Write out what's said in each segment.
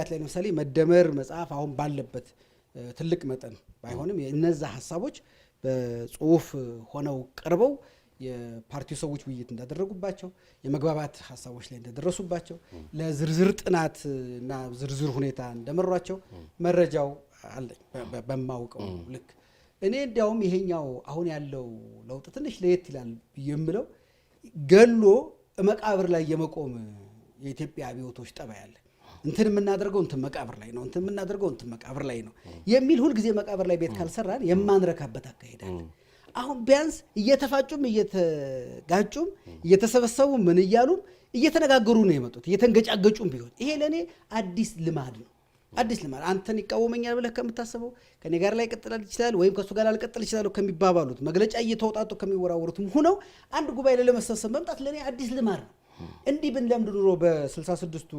ጉባኤያት ላይ ለምሳሌ መደመር መጽሐፍ አሁን ባለበት ትልቅ መጠን ባይሆንም እነዛ ሐሳቦች በጽሁፍ ሆነው ቀርበው የፓርቲው ሰዎች ውይይት እንዳደረጉባቸው የመግባባት ሐሳቦች ላይ እንደደረሱባቸው ለዝርዝር ጥናት እና ዝርዝር ሁኔታ እንደመሯቸው መረጃው አለኝ በማውቀው ልክ እኔ እንዲያውም ይሄኛው አሁን ያለው ለውጥ ትንሽ ለየት ይላል የምለው ገሎ መቃብር ላይ የመቆም የኢትዮጵያ አብዮቶች ጠባይ አለ እንትን የምናደርገው እንትን መቃብር ላይ ነው እንትን የምናደርገው እንትን መቃብር ላይ ነው የሚል ሁሉ ጊዜ መቃብር ላይ ቤት ካልሰራን የማንረካበት አካሄዳል አሁን ቢያንስ እየተፋጩም እየተጋጩም እየተሰበሰቡ ምን ይያሉ እየተነጋገሩ ነው የመጡት እየተንገጫገጩም ቢሆን ይሄ ለኔ አዲስ ልማድ ነው አዲስ ልማድ አንተን ይቃወመኛል ብለህ ከምታስበው ከኔ ጋር ላይ ቀጥላል ይችላል ወይም ከሱ ጋር አልቀጥል ይችላል ከሚባባሉት መግለጫ እየተወጣጡ ከሚወራወሩትም ሆነው አንድ ጉባኤ ላይ ለመሰብሰብ መምጣት ለኔ አዲስ ልማድ ነው እንዲህ ብንለምድ ኑሮ በ66ቱ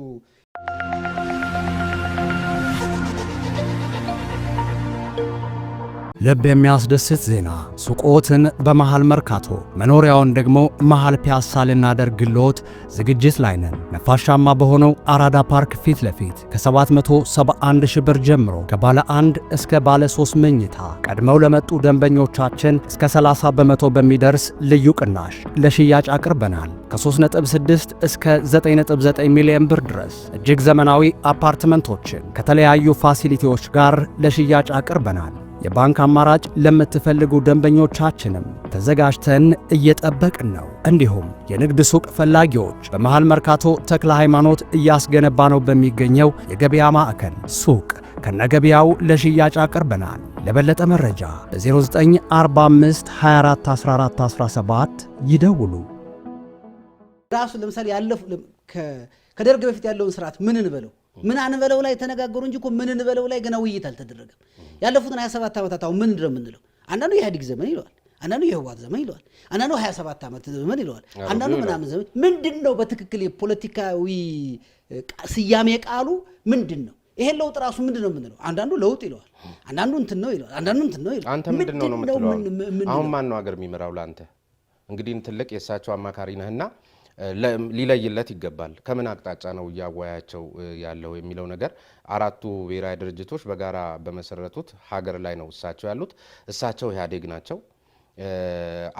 ልብ የሚያስደስት ዜና ሱቆትን በመሃል መርካቶ መኖሪያውን ደግሞ መሃል ፒያሳ ልናደርግልዎት ዝግጅት ላይ ነን። ነፋሻማ በሆነው አራዳ ፓርክ ፊት ለፊት ከ771 ሺህ ብር ጀምሮ ከባለ 1 እስከ ባለ 3 መኝታ ቀድመው ለመጡ ደንበኞቻችን እስከ 30% በሚደርስ ልዩ ቅናሽ ለሽያጭ አቅርበናል። ከ3.6 እስከ 9.9 ሚሊዮን ብር ድረስ እጅግ ዘመናዊ አፓርትመንቶችን ከተለያዩ ፋሲሊቲዎች ጋር ለሽያጭ አቅርበናል። የባንክ አማራጭ ለምትፈልጉ ደንበኞቻችንም ተዘጋጅተን እየጠበቅን ነው። እንዲሁም የንግድ ሱቅ ፈላጊዎች በመሃል መርካቶ ተክለ ሃይማኖት እያስገነባ ነው በሚገኘው የገበያ ማዕከል ሱቅ ከነገበያው ለሽያጭ አቅርበናል። ለበለጠ መረጃ በ0945 24 14 17 ይደውሉ። ራሱ ለምሳሌ ያለፉ ከደርግ በፊት ያለውን ስርዓት ምን እንበለው ምን አንበለው ላይ ተነጋገሩ እንጂ እኮ ምን እንበለው ላይ ገና ውይይት አልተደረገም። ያለፉትን 27 ዓመታት አሁን ምን እንደምንለው አንዳንዱ የኢህአዴግ ዘመን ይለዋል፣ አንዳንዱ የህወሓት ዘመን ይለዋል፣ አንዳንዱ 27 ዓመት ዘመን ይለዋል፣ አንዳንዱ ምናምን ዘመን ምንድነው? በትክክል የፖለቲካዊ ስያሜ ቃሉ ምንድነው? ይሄን ለውጥ ራሱ ምንድነው የምንለው? አንዳንዱ ለውጥ ይለዋል፣ አንዳንዱ እንትን ነው ይለዋል፣ አንዳንዱ እንትን ነው ይለዋል። አንተ ምንድነው ነው የምትለው? አሁን ማን ነው ሀገር የሚመራው? ላንተ እንግዲህ ትልቅ የሳቸው አማካሪ ነህና ሊለይለት ይገባል። ከምን አቅጣጫ ነው ያወያያቸው ያለው የሚለው ነገር አራቱ ብሔራዊ ድርጅቶች በጋራ በመሰረቱት ሀገር ላይ ነው እሳቸው ያሉት። እሳቸው ኢህአዴግ ናቸው።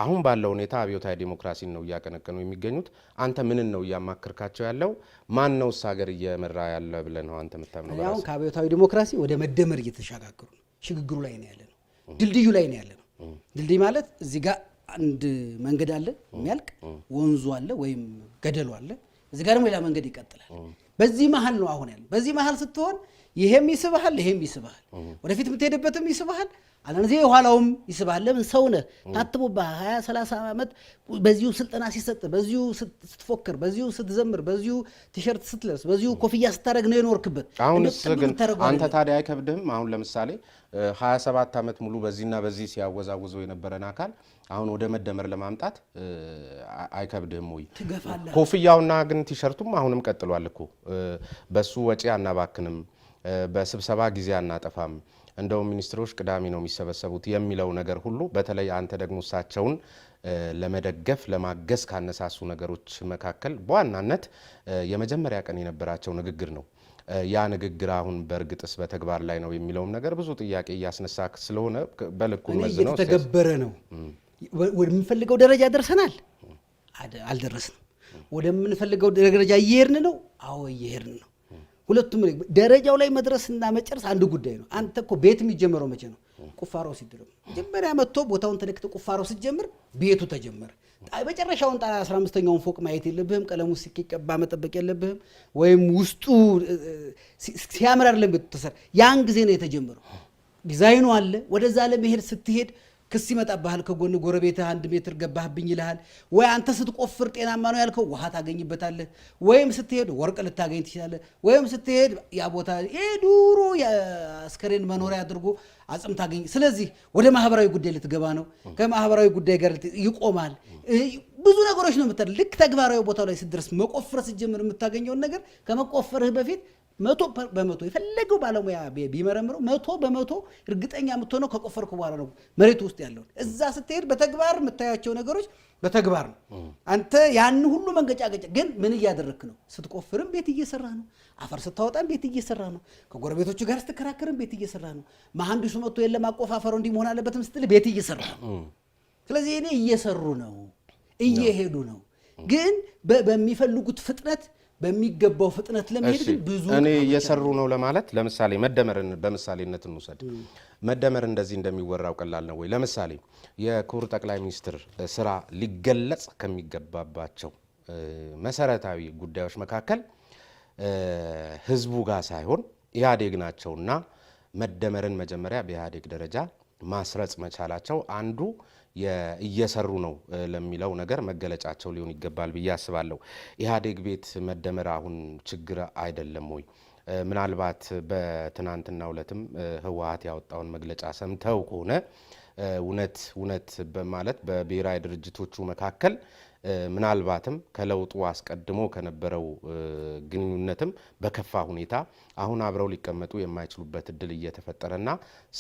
አሁን ባለው ሁኔታ አብዮታዊ ዲሞክራሲን ነው እያቀነቀኑ የሚገኙት። አንተ ምንን ነው እያማከርካቸው ያለው? ማን ነው ሀገር እየመራ ያለ ብለህ ነው አንተ የምታምነው? አሁን ከአብዮታዊ ዲሞክራሲ ወደ መደመር እየተሻጋገሩ ነው። ሽግግሩ ላይ ነው ያለነው። ድልድዩ ላይ ነው ያለነው። ድልድይ ማለት እዚህ ጋር አንድ መንገድ አለ የሚያልቅ ወንዙ አለ ወይም ገደሉ አለ እዚህ ጋር ደግሞ ሌላ መንገድ ይቀጥላል በዚህ መሃል ነው አሁን ያለው በዚህ መሃል ስትሆን ይሄም ይስባል ይሄም ይስባል ወደፊት የምትሄድበትም ይስባል አንዳንዴ የኋላውም ይስባል ለምን ሰው ነህ ታጥቦ በ20 30 ዓመት በዚሁ ስልጠና ሲሰጥ በዚሁ ስትፎክር በዚሁ ስትዘምር በዚሁ ቲሸርት ስትለብስ በዚሁ ኮፍያ ስታረግ ነው የኖርክበት አሁን ግን አንተ ታዲያ አይከብድህም አሁን ለምሳሌ 27 ዓመት ሙሉ በዚህና በዚህ ሲያወዛውዘው የነበረን አካል አሁን ወደ መደመር ለማምጣት አይከብድህም ወይ? ኮፍያውና ግን ቲሸርቱም አሁንም ቀጥሏል እኮ በሱ ወጪ አናባክንም በስብሰባ ጊዜ አናጠፋም እንደው ሚኒስትሮች ቅዳሜ ነው የሚሰበሰቡት የሚለው ነገር ሁሉ በተለይ አንተ ደግሞ እሳቸውን ለመደገፍ ለማገዝ ካነሳሱ ነገሮች መካከል በዋናነት የመጀመሪያ ቀን የነበራቸው ንግግር ነው። ያ ንግግር አሁን በእርግጥስ በተግባር ላይ ነው የሚለው ነገር ብዙ ጥያቄ እያስነሳ ስለሆነ በልኩ መዝነው ተገበረ ነው ወደምንፈልገው ደረጃ ደርሰናል አልደረስንም ወደምንፈልገው ደረጃ እየሄድን ነው አዎ እየሄድን ነው ሁለቱም ደረጃው ላይ መድረስና መጨረስ አንድ ጉዳይ ነው አንተ እኮ ቤት የሚጀምረው መቼ ነው ቁፋሮ ሲደረግ መጀመሪያ መጥቶ ቦታውን ተለክቶ ቁፋሮ ሲጀምር ቤቱ ተጀመረ በመጨረሻውን 15ኛውን ፎቅ ማየት የለብህም ቀለሙ ሲቀባ መጠበቅ የለብህም ወይም ውስጡ ሲያምር አይደለም ተሰራ ያን ጊዜ ነው የተጀመረው ዲዛይኑ አለ ወደዛ ለመሄድ ስትሄድ ክስ ይመጣብሃል ከጎን ጎረቤትህ 1 ሜትር ገባህብኝ ይልሃል ወይ አንተ ስትቆፍር ጤናማ ነው ያልከው ውሃ ታገኝበታለህ ወይም ስትሄድ ወርቅ ልታገኝ ትችላለህ ወይም ስትሄድ ያ ቦታ የዱሮ የአስከሬን መኖሪያ አድርጎ አጽም ታገኝ ስለዚህ ወደ ማህበራዊ ጉዳይ ልትገባ ነው ከማህበራዊ ጉዳይ ጋር ይቆማል ብዙ ነገሮች ነው የምታደርግ ልክ ተግባራዊ ቦታው ላይ ስትደርስ መቆፈር ስትጀምር የምታገኘው ነገር ከመቆፈርህ በፊት 100% የፈለገው ባለሙያ ቢመረምረው 100% እርግጠኛ የምትሆነው ከቆፈርኩ በኋላ ነው መሬቱ ውስጥ ያለው። እዛ ስትሄድ በተግባር የምታያቸው ነገሮች በተግባር ነው። አንተ ያን ሁሉ መንገጫገጫ ግን ምን እያደረክ ነው? ስትቆፍርም ቤት እየሰራ ነው። አፈር ስታወጣም ቤት እየሰራ ነው። ከጎረቤቶቹ ጋር ስትከራከርም ቤት እየሰራ ነው። መሐንዲሱ መጥቶ የለም አቆፋፈሩ እንዲህ መሆን አለበትም ስትል ቤት እየሰራ ነው። ስለዚህ እኔ እየሰሩ ነው፣ እየሄዱ ነው። ግን በሚፈልጉት ፍጥነት በሚገባው ፍጥነት ለመሄድ ብዙ እኔ እየሰሩ ነው ለማለት ለምሳሌ መደመርን በምሳሌነት እንውሰድ። መደመር እንደዚህ እንደሚወራው ቀላል ነው ወይ? ለምሳሌ የክቡር ጠቅላይ ሚኒስትር ስራ ሊገለጽ ከሚገባባቸው መሰረታዊ ጉዳዮች መካከል ህዝቡ ጋር ሳይሆን ኢህአዴግ ናቸውና መደመርን መጀመሪያ በኢህአዴግ ደረጃ ማስረጽ መቻላቸው አንዱ እየሰሩ ነው ለሚለው ነገር መገለጫቸው ሊሆን ይገባል ብዬ አስባለሁ። ኢህአዴግ ቤት መደመር አሁን ችግር አይደለም ወይ? ምናልባት በትናንትናው ዕለትም ህወሓት ያወጣውን መግለጫ ሰምተው ከሆነ እውነት በማለት በብሔራዊ ድርጅቶቹ መካከል ምናልባትም ከለውጡ አስቀድሞ ከነበረው ግንኙነትም በከፋ ሁኔታ አሁን አብረው ሊቀመጡ የማይችሉበት እድል እየተፈጠረና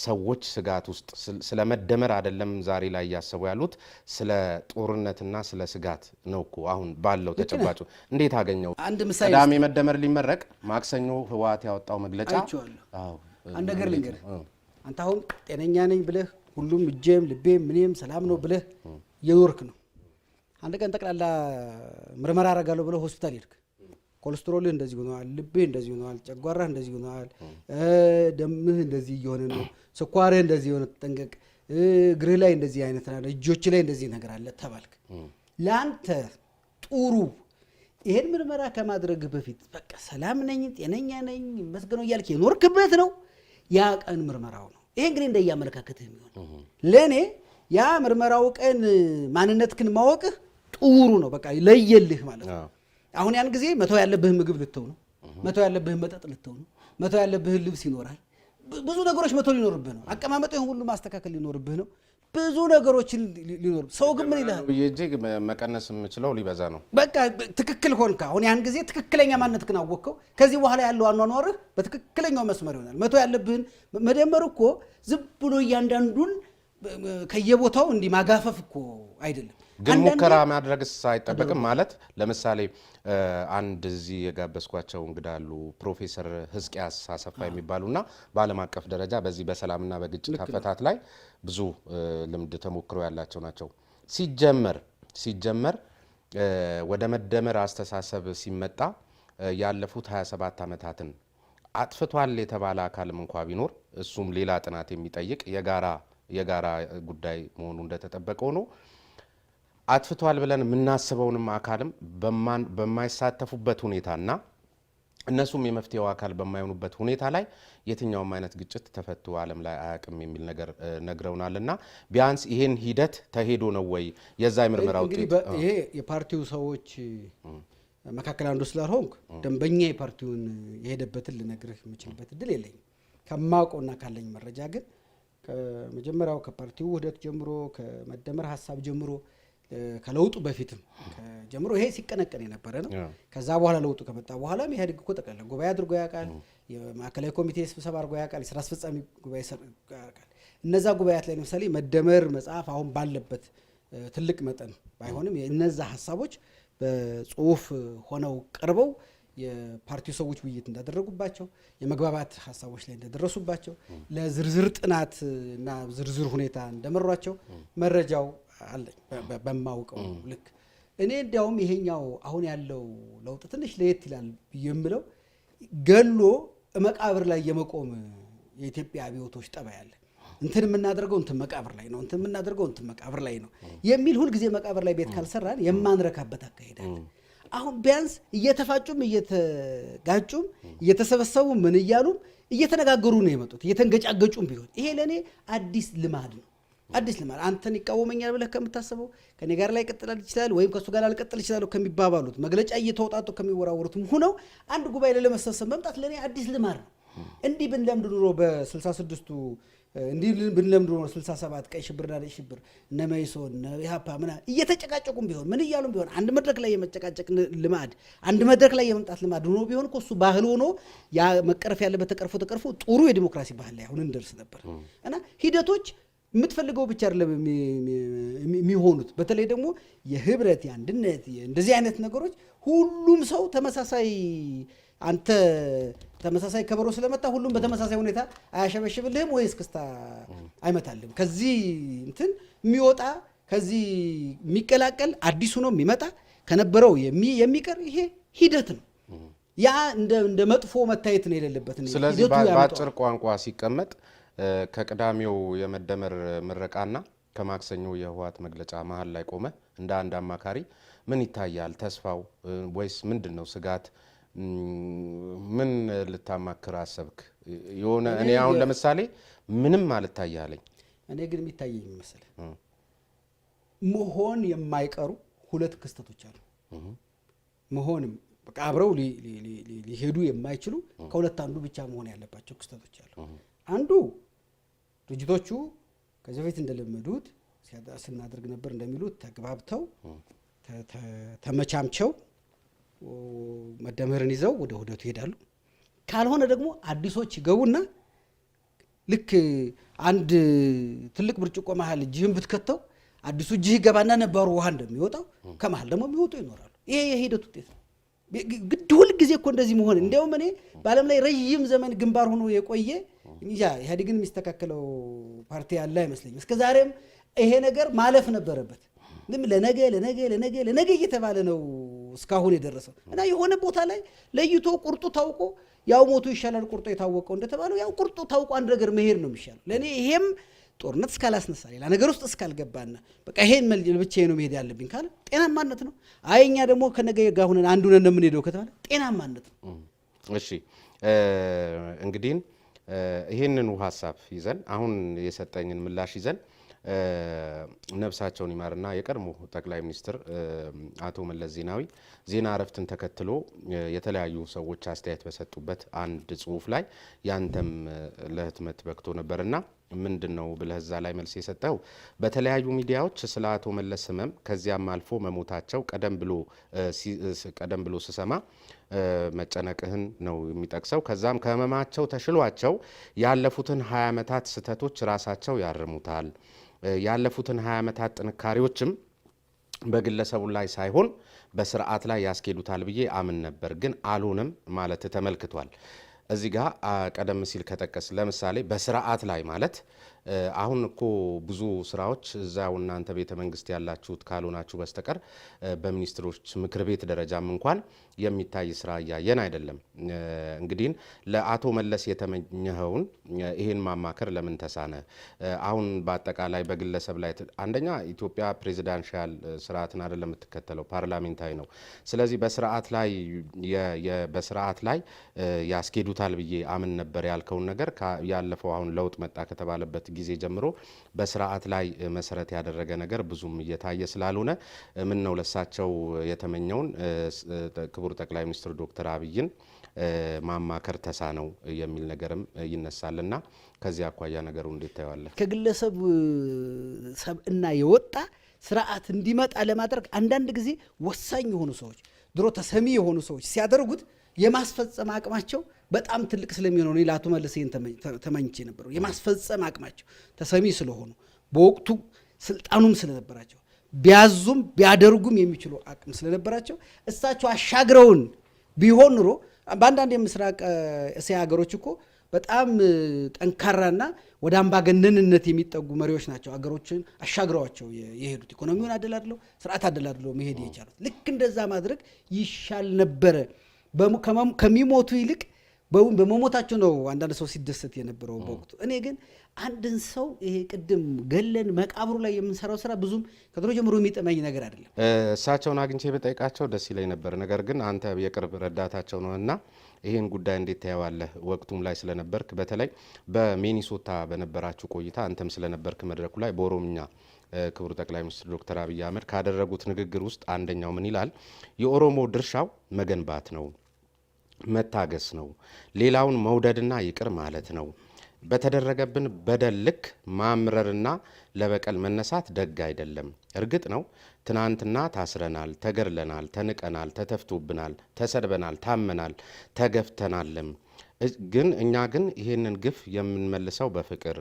ሰዎች ስጋት ውስጥ ስለመደመር አይደለም ዛሬ ላይ እያሰቡ ያሉት ስለ ጦርነትና ስለ ስጋት ነው እኮ አሁን ባለው ተጨባጭ። እንዴት አገኘው? ቅዳሜ መደመር ሊመረቅ ማክሰኞ ህወሓት ያወጣው መግለጫ አንድ ነገር ልንገርህ። አንተ አሁን ጤነኛ ነኝ ብለህ ሁሉም እጄም ልቤም ምንም ሰላም ነው ብለህ የኖርክ ነው። አንድ ቀን ጠቅላላ ምርመራ አደርጋለሁ ብለህ ሆስፒታል ሄድክ። ኮሌስትሮልህ እንደዚህ ሆኗል፣ ልብህ እንደዚህ ሆኗል፣ ጨጓራህ እንደዚህ ሆኗል፣ ደምህ እንደዚህ እየሆነ ነው፣ ስኳርህ እንደዚህ ሆነ፣ ተጠንቀቅ፣ እግርህ ላይ እንደዚህ አይነት አለ፣ እጆች ላይ እንደዚህ ነገር አለ ተባልክ። ለአንተ ጥሩ ይሄን ምርመራ ከማድረግ በፊት በቃ ሰላም ነኝ ጤነኛ ነኝ መስገነው እያልክ የኖርክበት ነው። ያ ቀን ምርመራው ነው። ይሄ እንግዲህ እንደያመለካከትህ የሚሆን ለኔ ያ ምርመራው ቀን ማንነትክን ማወቅህ ጥሩ ነው። በቃ ለየልህ ማለት ነው። አሁን ያን ጊዜ መተው ያለብህ ምግብ ልተው ነው፣ መተው ያለብህ መጠጥ ልተው ነው፣ መተው ያለብህ ልብስ ይኖራል፣ ብዙ ነገሮች መተው ሊኖርብህ ነው። አቀማመጥህን ሁሉ ማስተካከል ሊኖርብህ ነው። ብዙ ነገሮችን ሊኖር ሰው ግን ምን ይላል በየእጅግ መቀነስ የምችለው ሊበዛ ነው። በቃ ትክክል ሆንካ። አሁን ያን ጊዜ ትክክለኛ ማንነትክን አወቅከው። ከዚህ በኋላ ያለው አኗኗርህ በትክክለኛው መስመር ይሆናል። መተው ያለብህን መደመር እኮ ዝም ብሎ እያንዳንዱን ከየቦታው እንዲህ ማጋፈፍ እኮ አይደለም። ግን ሙከራ ማድረግስ አይጠበቅም ማለት ለምሳሌ አንድ እዚህ የጋበዝኳቸው እንግዳ አሉ ፕሮፌሰር ህዝቅያስ አሰፋ የሚባሉና በዓለም አቀፍ ደረጃ በዚህ በሰላምና በግጭት አፈታት ላይ ብዙ ልምድ ተሞክሮ ያላቸው ናቸው። ሲጀመር ወደ መደመር አስተሳሰብ ሲመጣ ያለፉት 27 ዓመታትን አጥፍቷል የተባለ አካልም እንኳ ቢኖር እሱም ሌላ ጥናት የሚጠይቅ የጋራ ጉዳይ መሆኑ እንደተጠበቀው ነው። አጥፍቷል ብለን የምናስበውንም አካልም በማይሳተፉበት ሁኔታና እነሱም የመፍትሄው አካል በማይሆኑበት ሁኔታ ላይ የትኛውም አይነት ግጭት ተፈቶ ዓለም ላይ አያውቅም የሚል ነገር ነግረውናልና ቢያንስ ይሄን ሂደት ተሄዶ ነው ወይ የዛ የምርመራ ውጤት? ይሄ የፓርቲው ሰዎች መካከል አንዱ ስላልሆንኩ ደንበኛ የፓርቲውን የሄደበትን ልነግርህ የምችልበት እድል የለኝም። ከማውቀውና ካለኝ መረጃ ግን ከመጀመሪያው ከፓርቲው ውህደት ጀምሮ ከመደመር ሀሳብ ጀምሮ ከለውጡ በፊትም ጀምሮ ይሄ ሲቀነቀን የነበረ ነው። ከዛ በኋላ ለውጡ ከመጣ በኋላ ኢህአዴግ እኮ ጠቅላላ ጉባኤ አድርጎ ያውቃል። የማዕከላዊ ኮሚቴ ስብሰባ አድርጎ ያውቃል። የስራ አስፈጻሚ ጉባኤ ያውቃል። እነዛ ጉባኤያት ላይ ለምሳሌ መደመር መጽሐፍ አሁን ባለበት ትልቅ መጠን ባይሆንም እነዛ ሀሳቦች በጽሁፍ ሆነው ቀርበው የፓርቲው ሰዎች ውይይት እንዳደረጉባቸው የመግባባት ሀሳቦች ላይ እንደደረሱባቸው ለዝርዝር ጥናት እና ዝርዝር ሁኔታ እንደመሯቸው መረጃው አለኝ በማውቀው ልክ። እኔ እንዲያውም ይሄኛው አሁን ያለው ለውጥ ትንሽ ለየት ይላል የምለው ገሎ መቃብር ላይ የመቆም የኢትዮጵያ አብዮቶች ጠባይ አለ። እንትን የምናደርገው እንትን መቃብር ላይ ነው፣ እንትን የምናደርገው እንትን መቃብር ላይ ነው የሚል ሁልጊዜ መቃብር ላይ ቤት ካልሰራን የማንረካበት አካሄዳል። አሁን ቢያንስ እየተፋጩም እየተጋጩም እየተሰበሰቡ ምን እያሉም እየተነጋገሩ ነው የመጡት፣ እየተንገጫገጩም ቢሆን ይሄ ለእኔ አዲስ ልማድ ነው። አዲስ ልማድ አንተን ይቃወመኛል ብለህ ከምታስበው ከኔ ጋር ላይ ቀጥላል ይችላል ወይም ከሱ ጋር ላልቀጥል ይችላል ከሚባባሉት መግለጫ እየተወጣጡ ከሚወራወሩትም ሆነው አንድ ጉባኤ ላይ ለመሰብሰብ መምጣት ለኔ አዲስ ልማድ ነው። እንዲህ ብንለምድ ኑሮ በ66ቱ እንዲህ ብንለምድ ኑሮ 67 ቀይ ሽብርና ነጭ ሽብር እነ መኢሶን እነ ኢህአፓ ምናምን እየተጨቃጨቁም ቢሆን ምን እያሉም ቢሆን አንድ መድረክ ላይ የመጨቃጨቅ ልማድ አንድ መድረክ ላይ የመምጣት ልማድ ሆኖ ቢሆን እኮ እሱ ባህል ሆኖ ያ መቀረፍ ያለበት ተቀርፎ ጥሩ የዲሞክራሲ ባህል ላይ አሁን እንደርስ ነበር። እና ሂደቶች የምትፈልገው ብቻ አይደለም የሚሆኑት። በተለይ ደግሞ የህብረት የአንድነት እንደዚህ አይነት ነገሮች ሁሉም ሰው ተመሳሳይ አንተ ተመሳሳይ ከበሮ ስለመታ ሁሉም በተመሳሳይ ሁኔታ አያሸበሽብልህም ወይ እስክስታ አይመታልህም። ከዚህ እንትን የሚወጣ ከዚህ የሚቀላቀል አዲሱ ነው የሚመጣ ከነበረው የሚቀር ይሄ ሂደት ነው። ያ እንደ መጥፎ መታየት ነው የሌለበት። ስለዚህ በአጭር ቋንቋ ሲቀመጥ ከቅዳሜው የመደመር ምረቃና ከማክሰኞ የህወሓት መግለጫ መሀል ላይ ቆመ እንደ አንድ አማካሪ ምን ይታያል? ተስፋው ወይስ ምንድነው ስጋት? ምን ልታማክር አሰብክ? የሆነ እኔ አሁን ለምሳሌ ምንም አልታያለኝ። እኔ ግን የሚታየኝ መሰለ መሆን የማይቀሩ ሁለት ክስተቶች አሉ። መሆንም በቃ አብረው ሊሄዱ የማይችሉ ከሁለት አንዱ ብቻ መሆን ያለባቸው ክስተቶች አሉ። አንዱ ድርጅቶቹ ከዚህ በፊት እንደለመዱት ስናደርግ ነበር እንደሚሉት ተግባብተው ተመቻምቸው መደመርን ይዘው ወደ ውህደቱ ይሄዳሉ። ካልሆነ ደግሞ አዲሶች ይገቡና ልክ አንድ ትልቅ ብርጭቆ መሀል እጅህን ብትከተው አዲሱ እጅህ ይገባና ነባሩ ውሃ እንደሚወጣው ከመሀል ደግሞ የሚወጡ ይኖራሉ። ይሄ የሂደት ውጤት ነው። ግድ ሁል ጊዜ እኮ እንደዚህ መሆን እንዲያውም እኔ በዓለም ላይ ረዥም ዘመን ግንባር ሆኖ የቆየ ኢህአዴግን የሚስተካከለው ፓርቲ ያለ አይመስለኝም። እስከ ዛሬም ይሄ ነገር ማለፍ ነበረበት። ለነገ እየተባለ ነው እስካሁን የደረሰው እና የሆነ ቦታ ላይ ለይቶ ቁርጡ ታውቆ ያው ሞቱ ይሻላል ቁርጡ የታወቀው እንደተባለው ያው ቁርጡ ታውቆ አንድ ነገር መሄድ ነው የሚሻለው። ለእኔ ይሄም ጦርነት እስካላስነሳ ሌላ ነገር ውስጥ እስካልገባና በቃ ይሄን ብቻዬ ነው መሄድ ያለብኝ ካለ ጤናማነት ነው። እኛ ደግሞ ከነገ ጋር ሆነን አንዱ ነን እንደምንሄደው ከተባለ ጤናማነት ነው። እሺ እንግዲህ ይሄንን ሐሳብ ይዘን አሁን የሰጠኝን ምላሽ ይዘን ነፍሳቸውን ይማርና የቀድሞ ጠቅላይ ሚኒስትር አቶ መለስ ዜናዊ ዜና እረፍትን ተከትሎ የተለያዩ ሰዎች አስተያየት በሰጡበት አንድ ጽሁፍ ላይ ያንተም ለህትመት በቅቶ ነበርና ምንድነው ብለህ እዛ ላይ መልስ የሰጠው በተለያዩ ሚዲያዎች ስለ አቶ መለስ ህመም ከዚያም አልፎ መሞታቸው ቀደም ብሎ ስሰማ መጨነቅህን ነው የሚጠቅሰው። ከዛም ከህመማቸው ተሽሏቸው ያለፉትን 20 ዓመታት ስህተቶች ራሳቸው ያርሙታል። ያለፉትን 20 ዓመታት ጥንካሬዎችም በግለሰቡ ላይ ሳይሆን በስርዓት ላይ ያስኬዱታል ብዬ አምን ነበር፣ ግን አልሆነም ማለት ተመልክቷል። እዚህ ጋር ቀደም ሲል ከጠቀስ ለምሳሌ በስርዓት ላይ ማለት አሁን እኮ ብዙ ስራዎች እዛው እናንተ ቤተ መንግስት ያላችሁት ካልሆናችሁ በስተቀር በሚኒስትሮች ምክር ቤት ደረጃም እንኳን የሚታይ ስራ እያየን አይደለም። እንግዲህ ለአቶ መለስ የተመኘኸውን ይሄን ማማከር ለምን ተሳነ? አሁን በአጠቃላይ በግለሰብ ላይ አንደኛ ኢትዮጵያ ፕሬዚዳንሻል ስርዓትን አይደለም የምትከተለው ፓርላሜንታዊ ነው። ስለዚህ በስርዓት ላይ ያስኬዱታል ብዬ አምን ነበር ያልከውን ነገር ያለፈው አሁን ለውጥ መጣ ከተባለበት ጊዜ ጀምሮ በስርዓት ላይ መሰረት ያደረገ ነገር ብዙም እየታየ ስላልሆነ ምን ነው ለሳቸው የተመኘውን ክቡር ጠቅላይ ሚኒስትር ዶክተር አብይን ማማከር ተሳነው የሚል ነገርም ይነሳልና ከዚህ አኳያ ነገሩ እንዴት ታያለህ? ከግለሰብ ሰብእና የወጣ ስርዓት እንዲመጣ ለማድረግ አንዳንድ ጊዜ ወሳኝ የሆኑ ሰዎች ድሮ ተሰሚ የሆኑ ሰዎች ሲያደርጉት የማስፈጸም አቅማቸው በጣም ትልቅ ስለሚሆነው ነው። ለአቶ መለስ ተመኝቼ ነበር። የማስፈጸም አቅማቸው ተሰሚ ስለሆኑ በወቅቱ ስልጣኑም ስለነበራቸው ቢያዙም ቢያደርጉም የሚችሉ አቅም ስለነበራቸው እሳቸው አሻግረውን ቢሆን ኑሮ በአንዳንድ የምስራቅ እስያ ሀገሮች እኮ በጣም ጠንካራና ወደ አምባገነንነት የሚጠጉ መሪዎች ናቸው አገሮችን አሻግረዋቸው የሄዱት ኢኮኖሚውን አደላድለው ስርዓት አደላድለው መሄድ የቻሉት። ልክ እንደዛ ማድረግ ይሻል ነበረ። ከሚሞቱ ይልቅ በመሞታቸው ነው አንዳንድ ሰው ሲደሰት የነበረው በወቅቱ። እኔ ግን አንድን ሰው ይሄ ቅድም ገለን መቃብሩ ላይ የምንሰራው ስራ ብዙም ከድሮ ጀምሮ የሚጠመኝ ነገር አይደለም። እሳቸውን አግኝቼ በጠይቃቸው ደስ ይለኝ ነበር። ነገር ግን አንተ የቅርብ ረዳታቸው ነውና ይሄን ጉዳይ እንዴት ታየዋለህ? ወቅቱም ላይ ስለነበርክ በተለይ በሚኒሶታ በነበራችሁ ቆይታ አንተም ስለነበርክ መድረኩ ላይ በኦሮምኛ ክቡር ጠቅላይ ሚኒስትር ዶክተር አብይ አህመድ ካደረጉት ንግግር ውስጥ አንደኛው ምን ይላል? የኦሮሞ ድርሻው መገንባት ነው፣ መታገስ ነው። ሌላውን መውደድና ይቅር ማለት ነው። በተደረገብን በደል ልክ ማምረርና ለበቀል መነሳት ደግ አይደለም። እርግጥ ነው ትናንትና ታስረናል፣ ተገድለናል፣ ተንቀናል፣ ተተፍቶብናል፣ ተሰድበናል፣ ታመናል፣ ተገፍተናልም። ግን እኛ ግን ይህንን ግፍ የምንመልሰው በፍቅር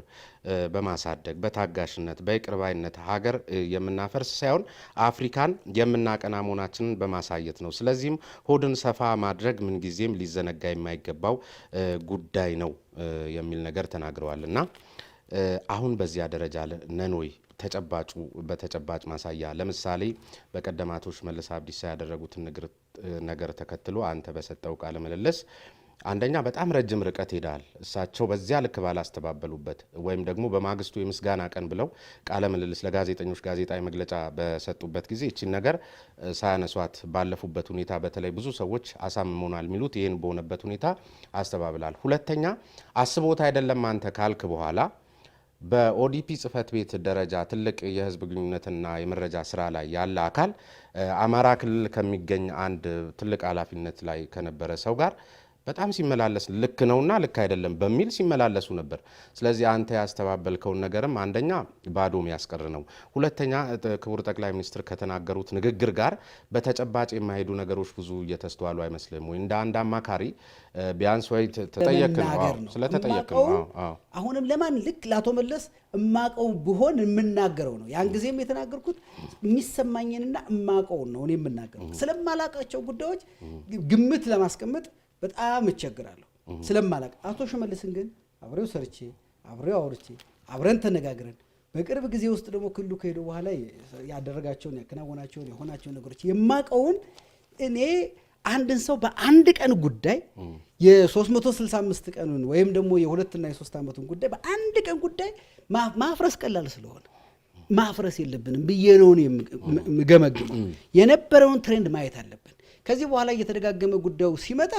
በማሳደግ በታጋሽነት በይቅርባይነት ሀገር የምናፈርስ ሳይሆን አፍሪካን የምናቀና መሆናችንን በማሳየት ነው። ስለዚህም ሆድን ሰፋ ማድረግ ምንጊዜም ሊዘነጋ የማይገባው ጉዳይ ነው የሚል ነገር ተናግረዋል። እና አሁን በዚያ ደረጃ ነን ወይ? ተጨባጩ በተጨባጭ ማሳያ ለምሳሌ በቀደም አቶ ሽመልስ አብዲሳ ያደረጉትን ነገር ተከትሎ አንተ በሰጠው ቃለ ምልልስ አንደኛ በጣም ረጅም ርቀት ሄዳል። እሳቸው በዚያ ልክ ባላስተባበሉበት ወይም ደግሞ በማግስቱ የምስጋና ቀን ብለው ቃለ ምልልስ ለጋዜጠኞች ጋዜጣዊ መግለጫ በሰጡበት ጊዜ እቺን ነገር ሳያነሷት ባለፉበት ሁኔታ በተለይ ብዙ ሰዎች አሳምመውናል የሚሉት ይህን በሆነበት ሁኔታ አስተባብላል። ሁለተኛ አስቦት አይደለም አንተ ካልክ በኋላ በኦዲፒ ጽህፈት ቤት ደረጃ ትልቅ የህዝብ ግንኙነትና የመረጃ ስራ ላይ ያለ አካል አማራ ክልል ከሚገኝ አንድ ትልቅ ኃላፊነት ላይ ከነበረ ሰው ጋር በጣም ሲመላለስ ልክ ነውና ልክ አይደለም በሚል ሲመላለሱ ነበር። ስለዚህ አንተ ያስተባበልከውን ነገርም አንደኛ ባዶ የሚያስቀር ነው። ሁለተኛ ክቡር ጠቅላይ ሚኒስትር ከተናገሩት ንግግር ጋር በተጨባጭ የማይሄዱ ነገሮች ብዙ እየተስተዋሉ አይመስልም ወይ? እንደ አንድ አማካሪ ቢያንስ ወይ ተጠየቅን ስለተጠየቅን አሁንም ለማን ልክ ላቶ መለስ እማቀው ብሆን የምናገረው ነው። ያን ጊዜም የተናገርኩት የሚሰማኝንና እማቀው ነው እኔ የምናገረው። ስለማላቃቸው ጉዳዮች ግምት ለማስቀመጥ በጣም እቸግራለሁ ስለማላቅ። አቶ ሽመልስን ግን አብሬው ሰርቼ አብሬው አውርቼ አብረን ተነጋግረን በቅርብ ጊዜ ውስጥ ደግሞ ክልሉ ከሄዱ በኋላ ያደረጋቸውን ያከናወናቸውን የሆናቸውን ነገሮች የማቀውን እኔ አንድን ሰው በአንድ ቀን ጉዳይ የ365 ቀኑን ወይም ደግሞ የ2 እና የ3 ዓመቱን ጉዳይ በአንድ ቀን ጉዳይ ማፍረስ ቀላል ስለሆነ ማፍረስ የለብንም ብዬ ነው የምገመግመው። የነበረውን ትሬንድ ማየት አለብን። ከዚህ በኋላ እየተደጋገመ ጉዳዩ ሲመጣ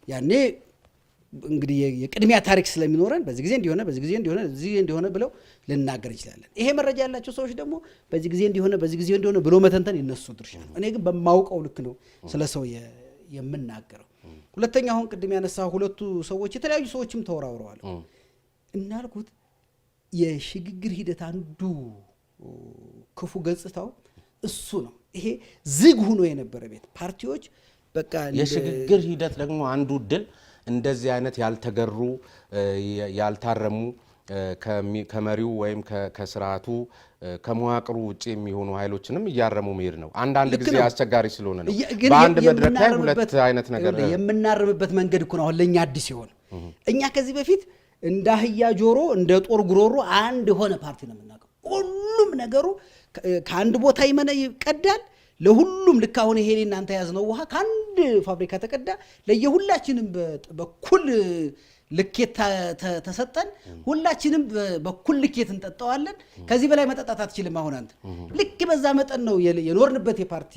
ያኔ እንግዲህ የቅድሚያ ታሪክ ስለሚኖረን በዚህ ጊዜ እንዲሆነ በዚህ ጊዜ እንዲሆነ በዚህ ጊዜ እንዲሆነ ብለው ልናገር ይችላለን። ይሄ መረጃ ያላቸው ሰዎች ደግሞ በዚህ ጊዜ እንዲሆነ በዚህ ጊዜ እንዲሆነ ብሎ መተንተን የነሱ ድርሻ ነው። እኔ ግን በማውቀው ልክ ነው ስለ ሰው የምናገረው። ሁለተኛ አሁን ቅድም ያነሳ ሁለቱ ሰዎች የተለያዩ ሰዎችም ተወራውረዋል። እናልኩት የሽግግር ሂደት አንዱ ክፉ ገጽታው እሱ ነው። ይሄ ዝግ ሆኖ የነበረ ቤት ፓርቲዎች በቃ የሽግግር ሂደት ደግሞ አንዱ ድል እንደዚህ አይነት ያልተገሩ ያልታረሙ ከመሪው ወይም ከስርዓቱ ከመዋቅሩ ውጪ የሚሆኑ ኃይሎችንም እያረሙ መሄድ ነው። አንዳንድ ጊዜ አስቸጋሪ ስለሆነ ነው። በአንድ መድረክ ላይ ሁለት አይነት ነገር የምናርምበት መንገድ እኮ ነው አሁን ለኛ አዲስ ይሆን። እኛ ከዚህ በፊት እንደ አህያ ጆሮ እንደ ጦር ጉሮሮ አንድ የሆነ ፓርቲ ነው የምናውቀው። ሁሉም ነገሩ ከአንድ ቦታ ይቀዳል ለሁሉም። ልክ አሁን ይሄ እናንተ ያዝነው ውሃ ከአንድ ፋብሪካ ተቀዳ ለየሁላችንም በኩል ልኬት ተሰጠን። ሁላችንም በኩል ልኬት እንጠጣዋለን። ከዚህ በላይ መጠጣት አትችልም። አሁን አንተ ልክ በዛ መጠን ነው የኖርንበት የፓርቲ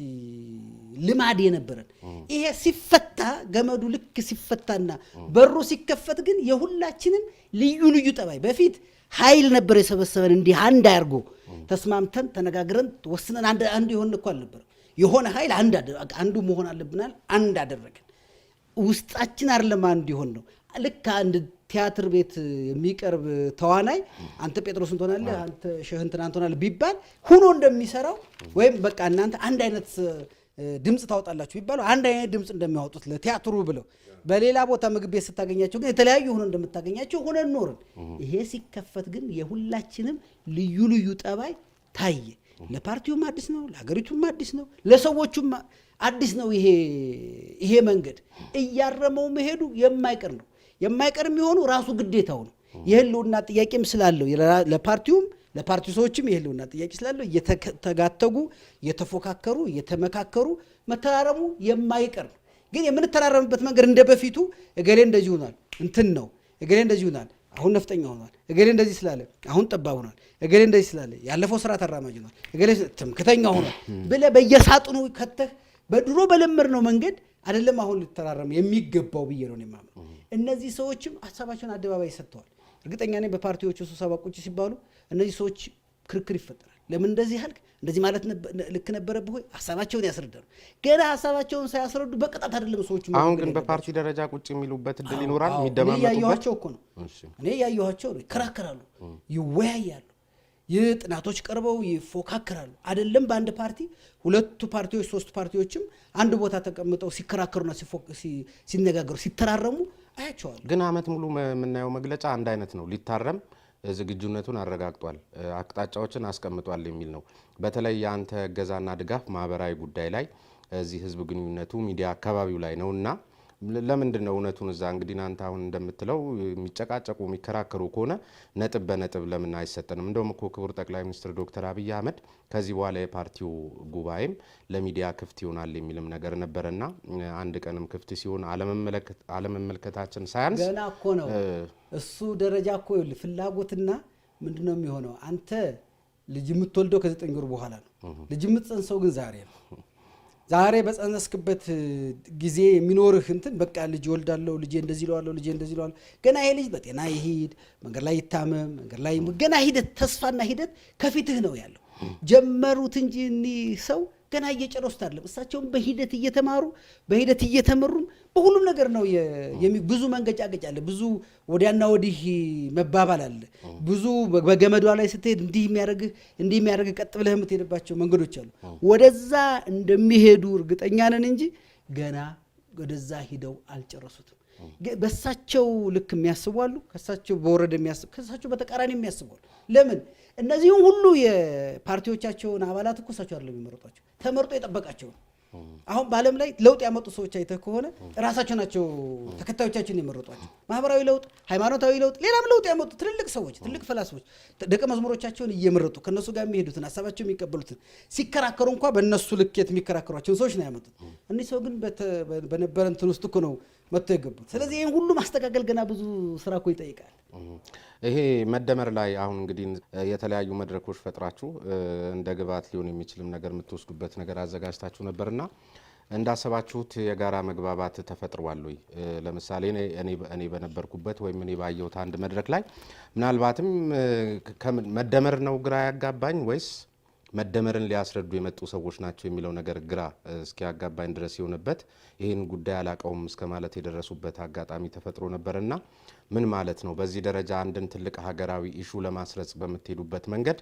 ልማድ የነበረን። ይሄ ሲፈታ ገመዱ ልክ ሲፈታና በሩ ሲከፈት ግን የሁላችንም ልዩ ልዩ ጠባይ በፊት ኃይል ነበር የሰበሰበን እንዲህ አንድ አድርጎ ተስማምተን ተነጋግረን ወስነን አንድ ይሆን እኮ አልነበረ። የሆነ ኃይል አንዱ መሆን አለብናል። አንድ አደረገን። ውስጣችን አይደለም አንድ ይሆን ነው። ልክ አንድ ቲያትር ቤት የሚቀርብ ተዋናይ አንተ ጴጥሮስን ትሆናለህ፣ አንተ ሸህንትን ትሆናለህ ቢባል ሁኖ እንደሚሰራው ወይም በቃ እናንተ አንድ አይነት ድምጽ ታወጣላችሁ ቢባሉ አንድ አይነት ድምጽ እንደሚያወጡት ለቲያትሩ ብለው በሌላ ቦታ ምግብ ቤት ስታገኛቸው ግን የተለያዩ ሆኖ እንደምታገኛቸው ሆነ ኖርን። ይሄ ሲከፈት ግን የሁላችንም ልዩ ልዩ ጠባይ ታየ። ለፓርቲውም አዲስ ነው፣ ለሀገሪቱም አዲስ ነው፣ ለሰዎቹም አዲስ ነው። ይሄ መንገድ እያረመው መሄዱ የማይቀር ነው። የማይቀር የሚሆኑ ራሱ ግዴታው ነው። የህልውና ጥያቄም ስላለው ለፓርቲውም ለፓርቲ ሰዎችም የህልውና ጥያቄ ስላለው እየተጋተጉ እየተፎካከሩ እየተመካከሩ መተራረሙ የማይቀር ነው። ግን የምንተራረምበት መንገድ እንደ በፊቱ እገሌ እንደዚህ ሆኗል እንትን ነው፣ እገሌ እንደዚህ ሆኗል አሁን ነፍጠኛ ሆኗል፣ እገሌ እንደዚህ ስላለ አሁን ጠባብ ሆኗል፣ እገሌ እንደዚህ ስላለ ያለፈው ስራ ተራማጅ ሆኗል፣ እገሌ ትምክተኛ ሆኗል ብለህ በየሳጥኑ ከተህ በድሮ በለመድነው መንገድ አይደለም አሁን ልተራረም የሚገባው ብዬ ነው የማምነው። እነዚህ ሰዎችም ሀሳባቸውን አደባባይ ሰጥተዋል። እርግጠኛ ነኝ በፓርቲዎቹ ስብሰባ ቁጭ ሲባሉ እነዚህ ሰዎች ክርክር ይፈጠራል። ለምን እንደዚህ ያልክ እንደዚህ ማለት ልክ ነበረብህ ወይ ሀሳባቸውን ያስረዳሉ። ገና ሀሳባቸውን ሳያስረዱ በቅጣት አይደለም ሰዎች። አሁን ግን በፓርቲ ደረጃ ቁጭ የሚሉበት እድል ይኖራል። የሚደማመጡበት ያያዩዋቸው እኮ ነው። እኔ ያያዩዋቸው ነው። ይከራከራሉ፣ ይወያያሉ፣ የጥናቶች ቀርበው ይፎካከራሉ። አይደለም በአንድ ፓርቲ ሁለቱ ፓርቲዎች ሶስት ፓርቲዎችም አንድ ቦታ ተቀምጠው ሲከራከሩና ሲነጋገሩ ሲተራረሙ አያቸዋል። ግን አመት ሙሉ የምናየው መግለጫ አንድ አይነት ነው። ሊታረም ዝግጁነቱን አረጋግጧል፣ አቅጣጫዎችን አስቀምጧል የሚል ነው። በተለይ የአንተ እገዛና ድጋፍ ማህበራዊ ጉዳይ ላይ እዚህ ህዝብ ግንኙነቱ ሚዲያ አካባቢው ላይ ነውና ለምንድን ነው እውነቱን እዛ እንግዲህ አንተ አሁን እንደምትለው የሚጨቃጨቁ የሚከራከሩ ከሆነ ነጥብ በነጥብ ለምን አይሰጠንም? እንደውም እኮ ክቡር ጠቅላይ ሚኒስትር ዶክተር አብይ አህመድ ከዚህ በኋላ የፓርቲው ጉባኤም ለሚዲያ ክፍት ይሆናል የሚልም ነገር ነበርና አንድ ቀንም ክፍት ሲሆን አለመመልከታችን ሳያንስ ገና እኮ ነው እሱ ደረጃ እኮ ፍላጎትና ምንድነው የሚሆነው? አንተ ልጅ የምትወልደው ከ9 ወር በኋላ ነው። ልጅ የምትጸንሰው ግን ዛሬ ነው። ዛሬ በጸነስክበት ጊዜ የሚኖርህ እንትን በቃ ልጅ ወልዳለሁ፣ ልጄ እንደዚህ ይለዋለሁ፣ ልጄ እንደዚህ ይለዋለሁ። ገና ይሄ ልጅ በጤና ይሂድ፣ መንገድ ላይ ይታመም፣ መንገድ ላይ ገና ሂደት ተስፋና ሂደት ከፊትህ ነው ያለው። ጀመሩት እንጂ እኒህ ሰው ገና እየጨረሱት አይደለም። እሳቸውም በሂደት እየተማሩ በሂደት እየተመሩም በሁሉም ነገር ነው። ብዙ መንገጫገጭ አለ፣ ብዙ ወዲያና ወዲህ መባባል አለ። ብዙ በገመዷ ላይ ስትሄድ እንዲህ የሚያደርግህ ቀጥ ብለህ የምትሄድባቸው መንገዶች አሉ። ወደዛ እንደሚሄዱ እርግጠኛ ነን እንጂ ገና ወደዛ ሂደው አልጨረሱትም። በሳቸው ልክ የሚያስቡ አሉ፣ ከሳቸው በወረደ የሚያስቡ፣ ከሳቸው በተቃራኒ የሚያስቡ አሉ። ለምን እነዚህም ሁሉ የፓርቲዎቻቸውን አባላት እኮ እሳቸው አይደለም የሚመረጧቸው፣ ተመርጦ የጠበቃቸው ነው። አሁን በዓለም ላይ ለውጥ ያመጡ ሰዎች አይተህ ከሆነ ራሳቸው ናቸው ተከታዮቻቸውን የመረጧቸው። ማህበራዊ ለውጥ፣ ሃይማኖታዊ ለውጥ፣ ሌላም ለውጥ ያመጡ ትልልቅ ሰዎች፣ ትልቅ ፈላስፎች ደቀ መዝሙሮቻቸውን እየመረጡ ከነሱ ጋር የሚሄዱትን ሀሳባቸው የሚቀበሉትን ሲከራከሩ እንኳ በእነሱ ልኬት የሚከራከሯቸውን ሰዎች ነው ያመጡት። እኒህ ሰው ግን በነበረ እንትን ውስጥ እኮ ነው መጥቶ የገቡት። ስለዚህ ይህን ሁሉ ማስተካከል ገና ብዙ ስራ እኮ ይጠይቃል። ይሄ መደመር ላይ አሁን እንግዲህ የተለያዩ መድረኮች ፈጥራችሁ እንደ ግብዓት ሊሆን የሚችልም ነገር የምትወስዱበት ነገር አዘጋጅታችሁ ነበርና እንዳሰባችሁት የጋራ መግባባት ተፈጥሯል ወይ? ለምሳሌ እኔ በነበርኩበት ወይም እኔ ባየሁት አንድ መድረክ ላይ ምናልባትም መደመር ነው ግራ ያጋባኝ ወይስ መደመርን ሊያስረዱ የመጡ ሰዎች ናቸው የሚለው ነገር ግራ እስኪያጋባኝ ድረስ የሆነበት ይህን ጉዳይ አላቀውም እስከ ማለት የደረሱበት አጋጣሚ ተፈጥሮ ነበርና ምን ማለት ነው? በዚህ ደረጃ አንድን ትልቅ ሀገራዊ ኢሹ ለማስረጽ በምትሄዱበት መንገድ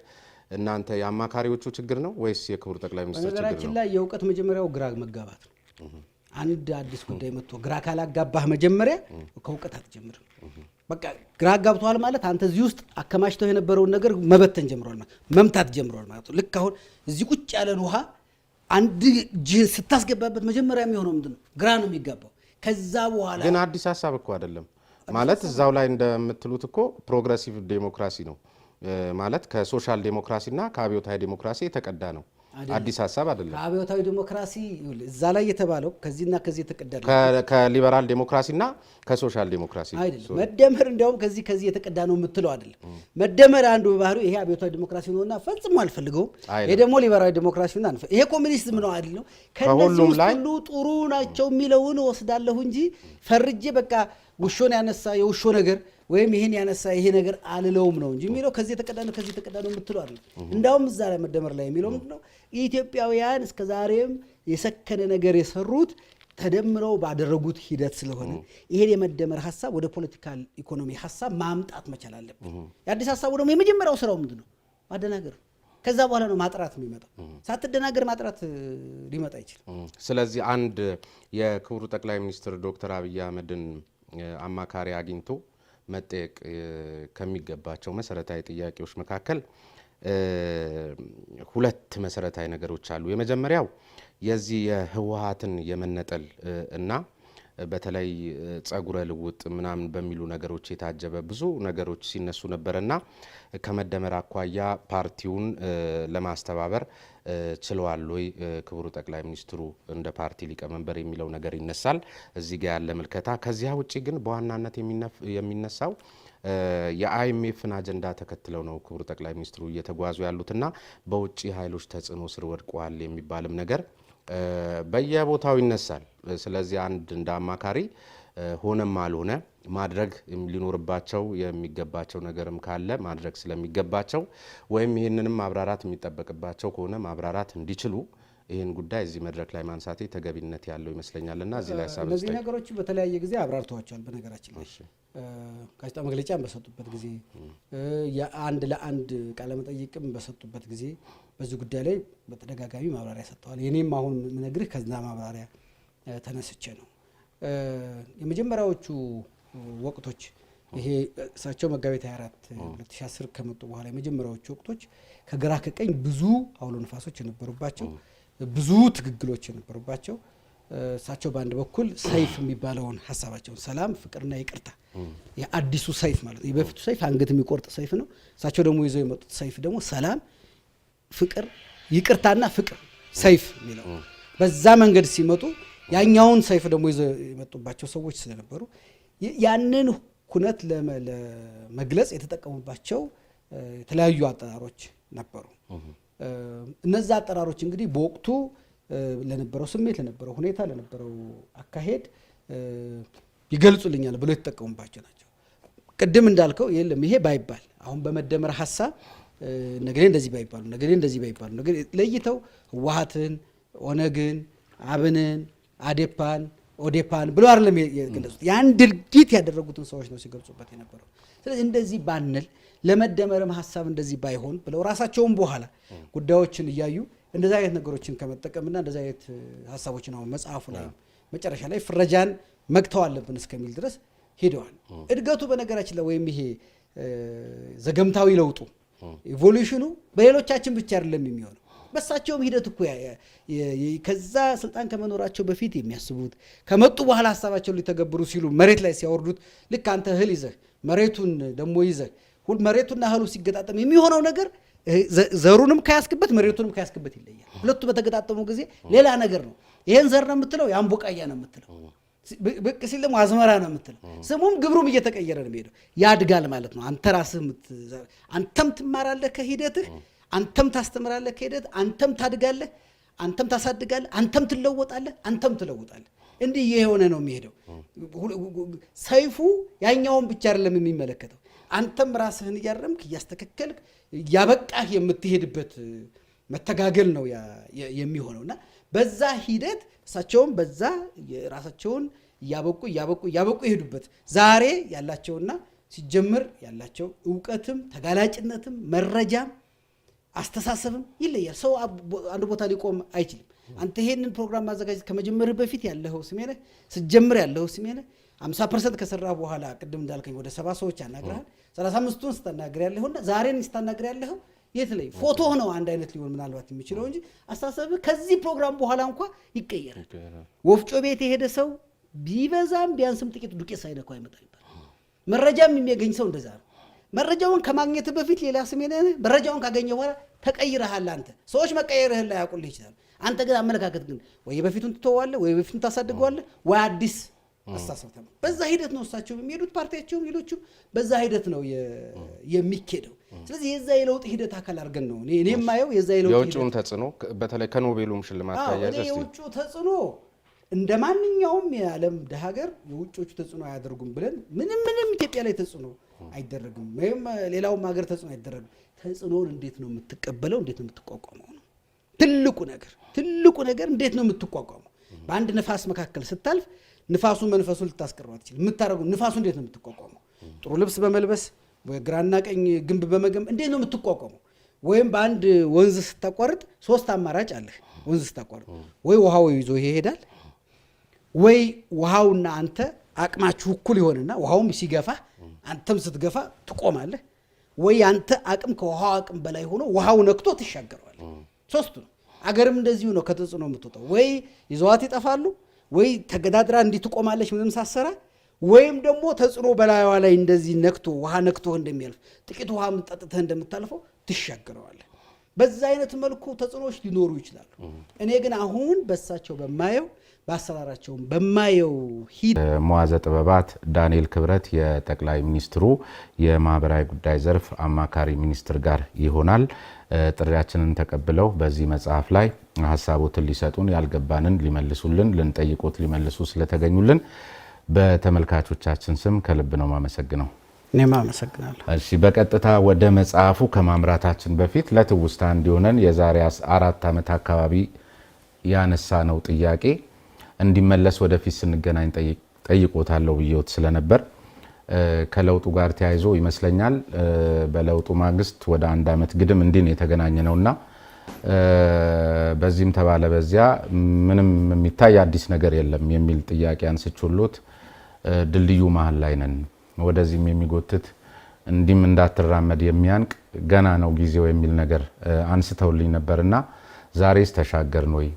እናንተ የአማካሪዎቹ ችግር ነው ወይስ የክቡር ጠቅላይ ሚኒስትር ችግር ነው? በነገራችን ላይ የእውቀት መጀመሪያው ግራ መጋባት ነው። አንድ አዲስ ጉዳይ መጥቶ ግራ ካላጋባህ መጀመሪያ ከእውቀት አትጀምርም። በቃ ግራ አጋብቷል ማለት አንተ እዚህ ውስጥ አከማችተው የነበረውን ነገር መበተን ጀምሯል ማለት መምታት ጀምሯል ማለት ነው። ልክ አሁን እዚህ ቁጭ ያለን ውሃ አንድ ስታስገባበት መጀመሪያ የሚሆነው ምንድነው? ግራ ነው የሚጋባው። ከዛ በኋላ ግን አዲስ ሀሳብ እኮ አይደለም ማለት እዛው ላይ እንደምትሉት እኮ ፕሮግሬሲቭ ዴሞክራሲ ነው ማለት ከሶሻል ዴሞክራሲና ከአብዮታዊ ዴሞክራሲ የተቀዳ ነው። አዲስ ሀሳብ አይደለም። ከአብዮታዊ ዴሞክራሲ እዛ ላይ የተባለው ከዚህና ከዚህ የተቀዳ ነው። ከሊበራል ዴሞክራሲና ከሶሻል ዴሞክራሲ አይደለም። መደመር እንዲያውም ከዚህ የተቀዳ ነው የምትለው አይደለም። መደመር አንዱ በባህሪው ይሄ አብዮታዊ ዴሞክራሲ ነውና ፈጽሞ አልፈልገውም። ይሄ ደግሞ ሊበራል ዴሞክራሲ ነው። ይሄ ኮሚኒዝም ነው አይደል? ከነዚህ ውስጥ ሁሉ ጥሩ ናቸው የሚለውን ወስዳለሁ እንጂ ፈርጄ በቃ ውሾን ያነሳ የውሾ ነገር ወይም ይሄን ያነሳ ይሄ ነገር አልለውም ነው እንጂ የሚለው ከዚህ የተቀዳ ነው የምትለው አይደል? እንዳውም እዛ ላይ መደመር ላይ የሚለው ምንድነው? ኢትዮጵያውያን እስከዛሬም የሰከነ ነገር የሰሩት ተደምረው ባደረጉት ሂደት ስለሆነ ይሄን የመደመር ሐሳብ ወደ ፖለቲካል ኢኮኖሚ ሐሳብ ማምጣት መቻል አለበት። የአዲስ ሐሳቡ ደግሞ የመጀመሪያው ስራው ምንድነው? ማደናገር። ከዛ በኋላ ነው ማጥራት የሚመጣው። ሳትደናገር ማጥራት ሊመጣ አይችልም። ስለዚህ አንድ የክቡር ጠቅላይ ሚኒስትር ዶክተር አብይ አህመድን አማካሪ አግኝቶ መጠየቅ ከሚገባቸው መሰረታዊ ጥያቄዎች መካከል ሁለት መሰረታዊ ነገሮች አሉ። የመጀመሪያው የዚህ የህወሓትን የመነጠል እና በተለይ ጸጉረ ልውጥ ምናምን በሚሉ ነገሮች የታጀበ ብዙ ነገሮች ሲነሱ ነበርና ከመደመር አኳያ ፓርቲውን ለማስተባበር ችለዋል ወይ ክቡር ጠቅላይ ሚኒስትሩ እንደ ፓርቲ ሊቀመንበር የሚለው ነገር ይነሳል። እዚህ ጋር ያለ መልከታ። ከዚያ ውጪ ግን በዋናነት የሚነሳው የአይኤምኤፍን አጀንዳ ተከትለው ነው ክቡር ጠቅላይ ሚኒስትሩ እየተጓዙ ያሉትና በውጪ ኃይሎች ተጽዕኖ ስር ወድቀዋል የሚባልም ነገር በየቦታው ይነሳል። ስለዚህ አንድ እንደ አማካሪ ሆነም አልሆነ ማድረግ ሊኖርባቸው የሚገባቸው ነገርም ካለ ማድረግ ስለሚገባቸው ወይም ይሄንንም ማብራራት የሚጠበቅባቸው ከሆነ ማብራራት እንዲችሉ ይሄን ጉዳይ እዚህ መድረክ ላይ ማንሳቴ ተገቢነት ያለው ይመስለኛልና እዚህ ላይ ሐሳብ እነዚህ ነገሮች በተለያየ ጊዜ አብራርተዋቸዋል። በነገራችን ላይ ጋዜጣ መግለጫም በሰጡበት ጊዜ የአንድ ለአንድ ቃለ መጠይቅም በሰጡበት ጊዜ በዚህ ጉዳይ ላይ በተደጋጋሚ ማብራሪያ ሰጥተዋል። የኔም አሁን ምነግርህ ከዛ ማብራሪያ ተነስቼ ነው። የመጀመሪያዎቹ ወቅቶች ይሄ እሳቸው መጋቢት 24 2010 ከመጡ በኋላ የመጀመሪያዎቹ ወቅቶች ከግራ ከቀኝ ብዙ አውሎ ነፋሶች የነበሩባቸው ብዙ ትግግሎች የነበሩባቸው እሳቸው በአንድ በኩል ሰይፍ የሚባለውን ሀሳባቸውን ሰላም፣ ፍቅርና ይቅርታ የአዲሱ ሰይፍ ማለት ነው። የበፊቱ ሰይፍ አንገት የሚቆርጥ ሰይፍ ነው። እሳቸው ደግሞ ይዘው የመጡት ሰይፍ ደግሞ ሰላም፣ ፍቅር፣ ይቅርታና ፍቅር ሰይፍ የሚለው በዛ መንገድ ሲመጡ ያኛውን ሰይፍ ደግሞ ይዘው የመጡባቸው ሰዎች ስለነበሩ ያንን ኩነት ለመግለጽ የተጠቀሙባቸው የተለያዩ አጠራሮች ነበሩ። እነዛ አጠራሮች እንግዲህ በወቅቱ ለነበረው ስሜት፣ ለነበረው ሁኔታ፣ ለነበረው አካሄድ ይገልጹልኛል ብለው የተጠቀሙባቸው ናቸው። ቅድም እንዳልከው የለም ይሄ ባይባል አሁን በመደመር ሀሳብ ነገሌ እንደዚህ ባይባሉ ነገሌ እንደዚህ ባይባሉ ነገሌ ለይተው ህወሓትን፣ ኦነግን፣ አብንን፣ አዴፓን፣ ኦዴፓን ብሎ አይደለም የገለጹት። ያን ድርጊት ያደረጉትን ሰዎች ነው ሲገልጹበት የነበረው። ስለዚህ እንደዚህ ባንል ለመደመርም ሀሳብ እንደዚህ ባይሆን ብለው ራሳቸውን በኋላ ጉዳዮችን እያዩ እንደዚህ አይነት ነገሮችን ከመጠቀምና እንደዚህ አይነት ሀሳቦችን አሁን መጽሐፉ ላይ መጨረሻ ላይ ፍረጃን መግተው አለብን እስከሚል ድረስ ሄደዋል። እድገቱ በነገራችን ላይ ወይም ይሄ ዘገምታዊ ለውጡ ኢቮሉሽኑ በሌሎቻችን ብቻ አይደለም የሚሆነው። በሳቸውም ሂደት እኮ ከዛ ስልጣን ከመኖራቸው በፊት የሚያስቡት ከመጡ በኋላ ሀሳባቸውን ሊተገብሩ ሲሉ መሬት ላይ ሲያወርዱት ልክ አንተ እህል ይዘህ መሬቱን ደግሞ ይዘህ መሬቱና እህሉ ሲገጣጠም የሚሆነው ነገር ዘሩንም ካያስክበት መሬቱንም ካያስክበት ይለያል። ሁለቱ በተገጣጠሙ ጊዜ ሌላ ነገር ነው። ይሄን ዘር ነው የምትለው፣ ያን ቡቃያ ነው የምትለው፣ ብቅ ሲል ደግሞ አዝመራ ነው የምትለው። ስሙም ግብሩም እየተቀየረ ነው የሚሄደው። ያድጋል ማለት ነው። አንተ ራስህ አንተም ትማራለህ ከሂደትህ፣ አንተም ታስተምራለህ ከሂደት፣ አንተም ታድጋለህ፣ አንተም ታሳድጋለህ፣ አንተም ትለወጣለህ፣ አንተም ትለውጣለህ። እንዲህ የሆነ ነው የሚሄደው። ሰይፉ ያኛውን ብቻ አይደለም የሚመለከተው። አንተም ራስህን እያረምክ እያስተከከልክ ያበቃህ የምትሄድበት መተጋገል ነው የሚሆነውና በዛ ሂደት እሳቸውም በዛ ራሳቸውን እያበቁ ይሄዱበት ዛሬ ያላቸውና ሲጀምር ያላቸው እውቀትም ተጋላጭነትም መረጃም አስተሳሰብም ይለያል። ሰው አንድ ቦታ ሊቆም አይችልም። አንተ ይሄንን ፕሮግራም ማዘጋጀት ከመጀመርህ በፊት ያለኸው ስሜነህ ስትጀምር ያለኸው ስሜነህ 50% ከሰራ በኋላ ቅድም እንዳልከኝ ወደ 70 ሰዎች ያናግራል። 35ቱን ስታናግር ያለኸውና ዛሬን ስታናግር ያለኸው የት ላይ ፎቶ ነው አንድ አይነት ሊሆን ምናልባት የሚችለው እንጂ አስተሳሰብህ ከዚህ ፕሮግራም በኋላ እንኳን ይቀየራል። ወፍጮ ቤት የሄደ ሰው ቢበዛም ቢያንስም ጥቂት ዱቄት ሳይነካው አይመጣም ይባላል። መረጃም የሚያገኝ ሰው እንደዛ ነው። መረጃውን ከማግኘት በፊት ሌላ ስሜነህ መረጃውን ካገኘ በኋላ ተቀይረሃል። አንተ ሰዎች መቀየርህን ላይ ያውቁልህ ይችላል። አንተ ግን አመለካከት ግን ወይ በፊቱን ትተዋለህ ወይ በፊቱን ታሳድገዋለህ ወይ አዲስ አስተሳሰብ ተማ በዛ ሂደት ነው እሳቸው የሚሄዱት። ፓርቲያቸውም ሌሎቹም በዛ ሂደት ነው የሚኬደው። ስለዚህ የዛ የለውጥ ሂደት አካል አድርገን ነው እኔ የማየው የዛ የለውጥ ሂደት የውጭውን ተጽዕኖ በተለይ ከኖቤሉም ሽልማት ታያለሽ። የውጭ ተጽዕኖ እንደ ማንኛውም የዓለም ሀገር የውጮቹ ተጽዕኖ አያደርጉም ብለን ምንም ኢትዮጵያ ላይ ተጽዕኖ አይደረግም ወይም ሌላውም ሀገር ተጽዕኖ አይደረግም። ተጽዕኖን እንዴት ነው የምትቀበለው? እንዴት ነው የምትቋቋመው ነው ትልቁ ነገር። እንዴት ነው የምትቋቋመው? በአንድ ነፋስ መካከል ስታልፍ ንፋሱ መንፈሱን ልታስቀረው አትችልም። የምታረገው ንፋሱ እንዴት ነው የምትቋቋመው? ጥሩ ልብስ በመልበስ በግራና ቀኝ ግንብ በመገንብ እንዴት ነው የምትቋቋመው? ወይም በአንድ ወንዝ ስታቋርጥ 3 አማራጭ አለህ። ወንዝ ስታቋርጥ ወይ ውሃው ይዞ ይሄዳል፣ ወይ ውሃውና አንተ አቅማችሁ እኩል ይሆንና ውሃውም ሲገፋ አንተም ስትገፋ ትቆማለህ፣ ወይ አንተ አቅም ከውሃው አቅም በላይ ሆኖ ውሃው ነክቶ ትሻገረዋለህ። 3ቱ ነው። አገርም እንደዚሁ ነው። ከተጽዕኖ የምትወጣው ወይ ይዘዋት ይጠፋሉ፣ ወይ ተገዳድራ እንዲህ ትቆማለች ምንም ሳሰራ፣ ወይም ደግሞ ተጽዕኖ በላይዋ ላይ እንደዚህ ነክቶ ውሃ ነክቶ እንደሚያልፍ ጥቂት ውሃ ጠጥተህ እንደምታልፈው ትሻገረዋለህ። በዛ አይነት መልኩ ተጽዕኖዎች ሊኖሩ ይችላሉ። እኔ ግን አሁን በሳቸው በማየው በአሰራራቸው በማየው መዋዘ ጥበባት ዳንኤል ክብረት የጠቅላይ ሚኒስትሩ የማህበራዊ ጉዳይ ዘርፍ አማካሪ ሚኒስትር ጋር ይሆናል። ጥሪያችንን ተቀብለው በዚህ መጽሐፍ ላይ ሀሳቦትን ሊሰጡን ያልገባንን ሊመልሱልን ልንጠይቆት ሊመልሱ ስለተገኙልን በተመልካቾቻችን ስም ከልብ ነው ማመሰግነው። እኔም አመሰግናለሁ። እሺ በቀጥታ ወደ መጽሐፉ ከማምራታችን በፊት ለትውስታ እንዲሆነን የዛሬ 4 ዓመት አካባቢ ያነሳነው ጥያቄ እንዲመለስ ወደፊት ስንገናኝ ጠይቆታለሁ ብዬዎት ስለነበር ከለውጡ ጋር ተያይዞ ይመስለኛል በለውጡ ማግስት ወደ 1 ዓመት ግድም እንዲን የተገናኘ ነውና በዚህም ተባለ በዚያ ምንም የሚታይ አዲስ ነገር የለም የሚል ጥያቄ አንስቾሎት ድልድዩ መሃል ላይ ነን ወደዚህም የሚጎትት እንዲም እንዳትራመድ የሚያንቅ ገና ነው ጊዜው የሚል ነገር አንስተውልኝ ነበርና ዛሬስ ተሻገርን ወይ?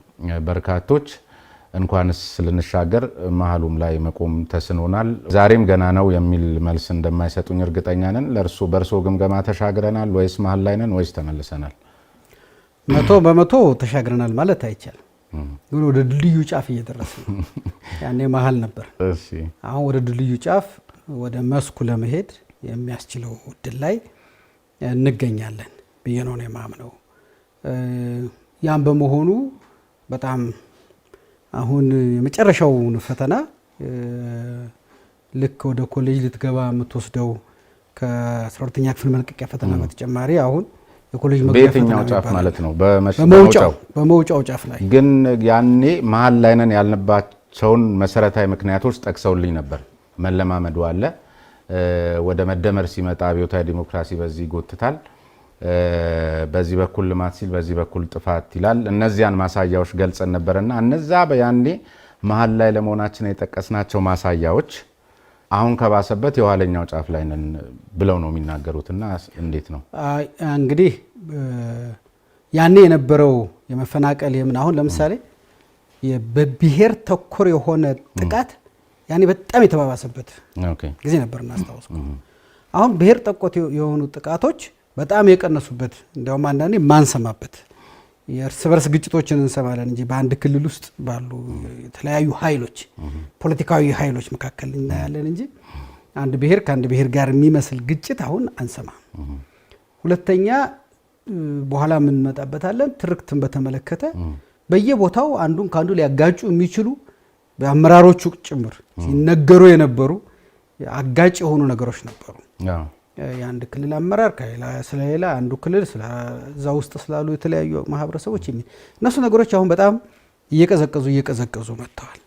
በርካቶች እንኳንስ ልንሻገር መሃሉም ላይ መቆም ተስኖናል፣ ዛሬም ገና ነው የሚል መልስ እንደማይሰጡኝ እርግጠኛ ነን። በርሶ ግምገማ ተሻግረናል ወይስ መሃል ላይ ነን ወይስ ተመልሰናል? 100% ተሻግረናል ማለት አይቻልም። ግን ወደ ድልድዩ ጫፍ እየደረስን ነው። ያኔ መሃል ነበር። አሁን ወደ ድልድዩ ጫፍ ወደ መስኩ ለመሄድ የሚያስችለው እድል ላይ እንገኛለን ብዬ ነው የማምነው። ያን በመሆኑ በጣም አሁን የመጨረሻውን ፈተና ልክ ወደ ኮሌጅ ልትገባ የምትወስደው ከ12ኛ ክፍል መልቀቂያ ፈተና በተጨማሪ አሁን የኮሌጅ መግቢያ ፈተና በየትኛው ጫፍ ማለት ነው? በመውጫው ጫፍ ላይ ግን ያኔ መሃል ላይ ነን ያልንባቸውን መሰረታዊ ምክንያቶች ጠቅሰውልኝ ነበር። መለማመዱ አለ፣ ወደ መደመር ሲመጣ አብዮታዊ ዲሞክራሲ በዚህ ይጎትታል፣ በዚህ በኩል ልማት ሲል በዚህ በኩል ጥፋት ይላል። እነዚያን ማሳያዎች ገልጸን ነበርና እነዛ በያኔ መሃል ላይ ለመሆናችን የጠቀስናቸው ማሳያዎች አሁን ከባሰበት የኋለኛው ጫፍ ላይ ነን ብለው ነው የሚናገሩትና እንዴት ነው እንግዲህ ያኔ የነበረው የመፈናቀል የምን አሁን ለምሳሌ በብሔር ተኮር የሆነ ጥቃት ያኔ በጣም የተባባሰበት ጊዜ ነበር እናስታውስኩ። አሁን ብሔር ተኮር የሆኑ ጥቃቶች በጣም የቀነሱበት እንደውም አንዳንዴ ማንሰማበት የእርስ በርስ ግጭቶችን እንሰማለን እንጂ በአንድ ክልል ውስጥ ባሉ የተለያዩ ኃይሎች ፖለቲካዊ ኃይሎች መካከል እናያለን እንጂ አንድ ብሔር ከአንድ ብሔር ጋር የሚመስል ግጭት አሁን አንሰማም። ሁለተኛ በኋላ ምን መጣበታለን ትርክትን በተመለከተ በየቦታው አንዱን ካንዱ ሊያጋጩ የሚችሉ በአመራሮቹ ጭምር ሲነገሩ የነበሩ አጋጭ የሆኑ ነገሮች ነበሩ። የአንድ ክልል አመራር ከሌላ ስለሌላ አንዱ ክልል ስለዛ ውስጥ ስላሉ የተለያዩ ማህበረሰቦች እነሱ ነገሮች አሁን በጣም እየቀዘቀዙ መጥተዋል።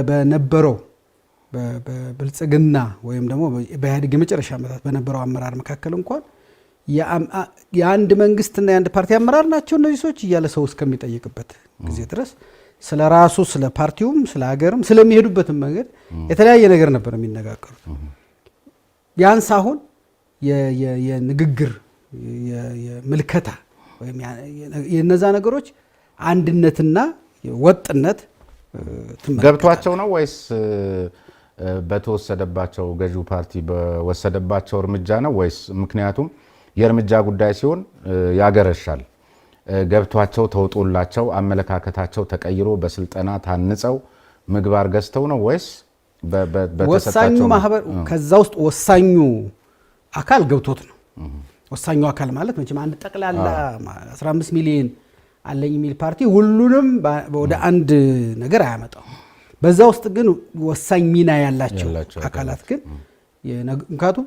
በነበረው በብልጽግና ወይም ደግሞ በኢህአዴግ የመጨረሻ ዓመታት በነበረው አመራር መካከል እንኳን የአንድ መንግስትና የአንድ ፓርቲ አመራር ናቸው እነዚህ ሰዎች እያለ ሰው እስከሚጠይቅበት ጊዜ ድረስ ስለ ራሱ ስለ ፓርቲውም ስለ ሀገርም ስለሚሄዱበትም መንገድ የተለያየ ነገር ነበር የሚነጋገሩት። ያንስ አሁን የንግግር የምልከታ ወይም የነዛ ነገሮች አንድነትና ወጥነት ገብቷቸው ነው ወይስ በተወሰደባቸው ገዢው ፓርቲ በወሰደባቸው እርምጃ ነው ወይስ ምክንያቱም የእርምጃ ጉዳይ ሲሆን ያገረሻል ገብቷቸው ተውጦላቸው አመለካከታቸው ተቀይሮ በስልጠና ታንጸው ምግባር ገዝተው ነው ወይስ ወሳኙ ማህበር ከዛ ውስጥ ወሳኙ አካል ገብቶት ነው? ወሳኙ አካል ማለት መቼም አንድ ጠቅላላ 15 ሚሊዮን አለኝ የሚል ፓርቲ ሁሉንም ወደ አንድ ነገር አያመጣው። በዛ ውስጥ ግን ወሳኝ ሚና ያላቸው አካላት ግን ምክንያቱም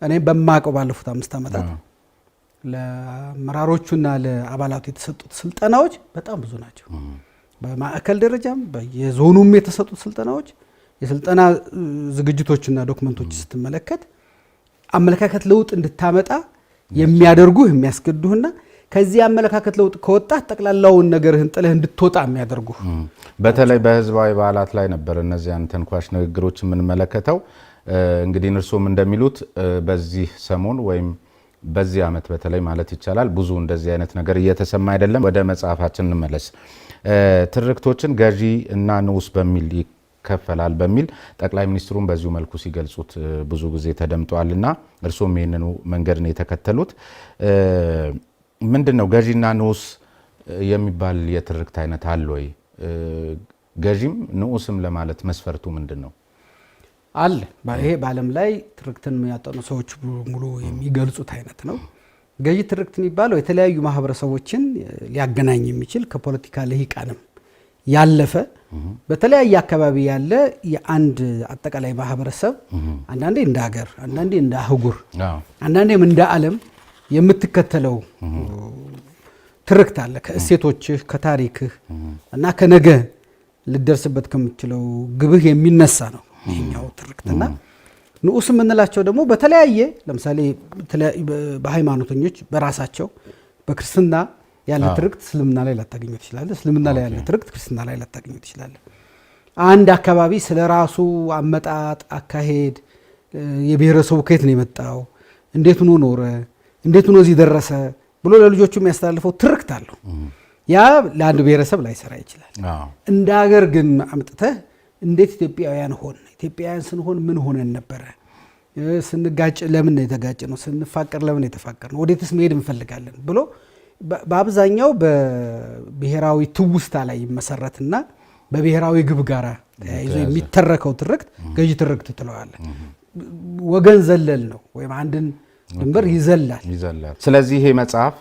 እኔ በማቀው ባለፉት 5 ዓመታት ለአመራሮቹና ለአባላቱ የተሰጡት ስልጠናዎች በጣም ብዙ ናቸው። በማዕከል ደረጃም በየዞኑም የተሰጡት ስልጠናዎች የስልጠና ዝግጅቶችና ዶክመንቶች ስትመለከት አመለካከት ለውጥ እንድታመጣ የሚያደርጉህ የሚያስገድዱህና ከዚህ አመለካከት ለውጥ ከወጣ ጠቅላላውን ነገርህን ጥለህ እንድትወጣ የሚያደርጉህ በተለይ በህዝባዊ በዓላት ላይ ነበር እነዚያን ተንኳሽ ንግግሮች የምንመለከተው። እንግዲህ እርሶም እንደሚሉት በዚህ ሰሞን ወይም በዚህ ዓመት በተለይ ማለት ይቻላል ብዙ እንደዚህ አይነት ነገር እየተሰማ አይደለም። ወደ መጽሐፋችን እንመለስ። ትርክቶችን ገዢ እና ንዑስ በሚል ይከፈላል በሚል ጠቅላይ ሚኒስትሩን በዚሁ መልኩ ሲገልጹት ብዙ ጊዜ ተደምጧልና እርሶም ይህንኑ መንገድ ነው የተከተሉት። ምንድነው ገዢና ንዑስ የሚባል የትርክት አይነት አለ ወይ? ገዢም ንዑስም ለማለት መስፈርቱ ምንድነው? አለ። ይሄ በዓለም ላይ ትርክትን የሚያጠኑ ሰዎች ሙሉ የሚገልጹት አይነት ነው። ገዢ ትርክት የሚባለው የተለያዩ ማህበረሰቦችን ሊያገናኝ የሚችል ከፖለቲካ ልሂቃንም ያለፈ በተለያየ አካባቢ ያለ የአንድ አጠቃላይ ማህበረሰብ አንዳንዴ እንደ ሀገር አንዳንዴ እንደ አህጉር አንዳንዴም እንደ ዓለም የምትከተለው ትርክት አለ ከእሴቶችህ ከታሪክህ እና ከነገ ልደርስበት ከምትችለው ግብህ የሚነሳ ነው ይሄኛው ትርክትና ንዑስ የምንላቸው ደግሞ በተለያየ ለምሳሌ በሃይማኖተኞች በራሳቸው በክርስትና ያለ ትርክት እስልምና ላይ ላታገኙት ይችላል እስልምና ላይ ያለ ትርክት ክርስትና ላይ ላታገኙት ይችላል አንድ አካባቢ ስለራሱ አመጣጥ አካሄድ የብሔረሰቡ ከየት ነው የመጣው እንዴት ነው ኖረ እንዴት ነው እዚህ ደረሰ ብሎ ለልጆቹ የሚያስተላልፈው ትርክት አለው ያ ለአንድ ብሔረሰብ ላይ ሰራ ይችላል እንደ ሀገር ግን አምጥተህ እንዴት ኢትዮጵያውያን ሆን ኢትዮጵያውያን ስንሆን ምን ሆነን ነበር ስንጋጭ ለምን የተጋጭ ነው ስንፋቀር ለምን የተፋቀር ነው ወዴትስ መሄድ እንፈልጋለን ብሎ በአብዛኛው በብሔራዊ ትውስታ ላይ መሰረትና በብሔራዊ ግብ ጋር ተያይዞ የሚተረከው ትርክት ገዢ ትርክት ትለዋለ ወገን ዘለል ነው ወይም አንድን ድንበር ይዘላል ስለዚህ ይሄ መጽሐፍ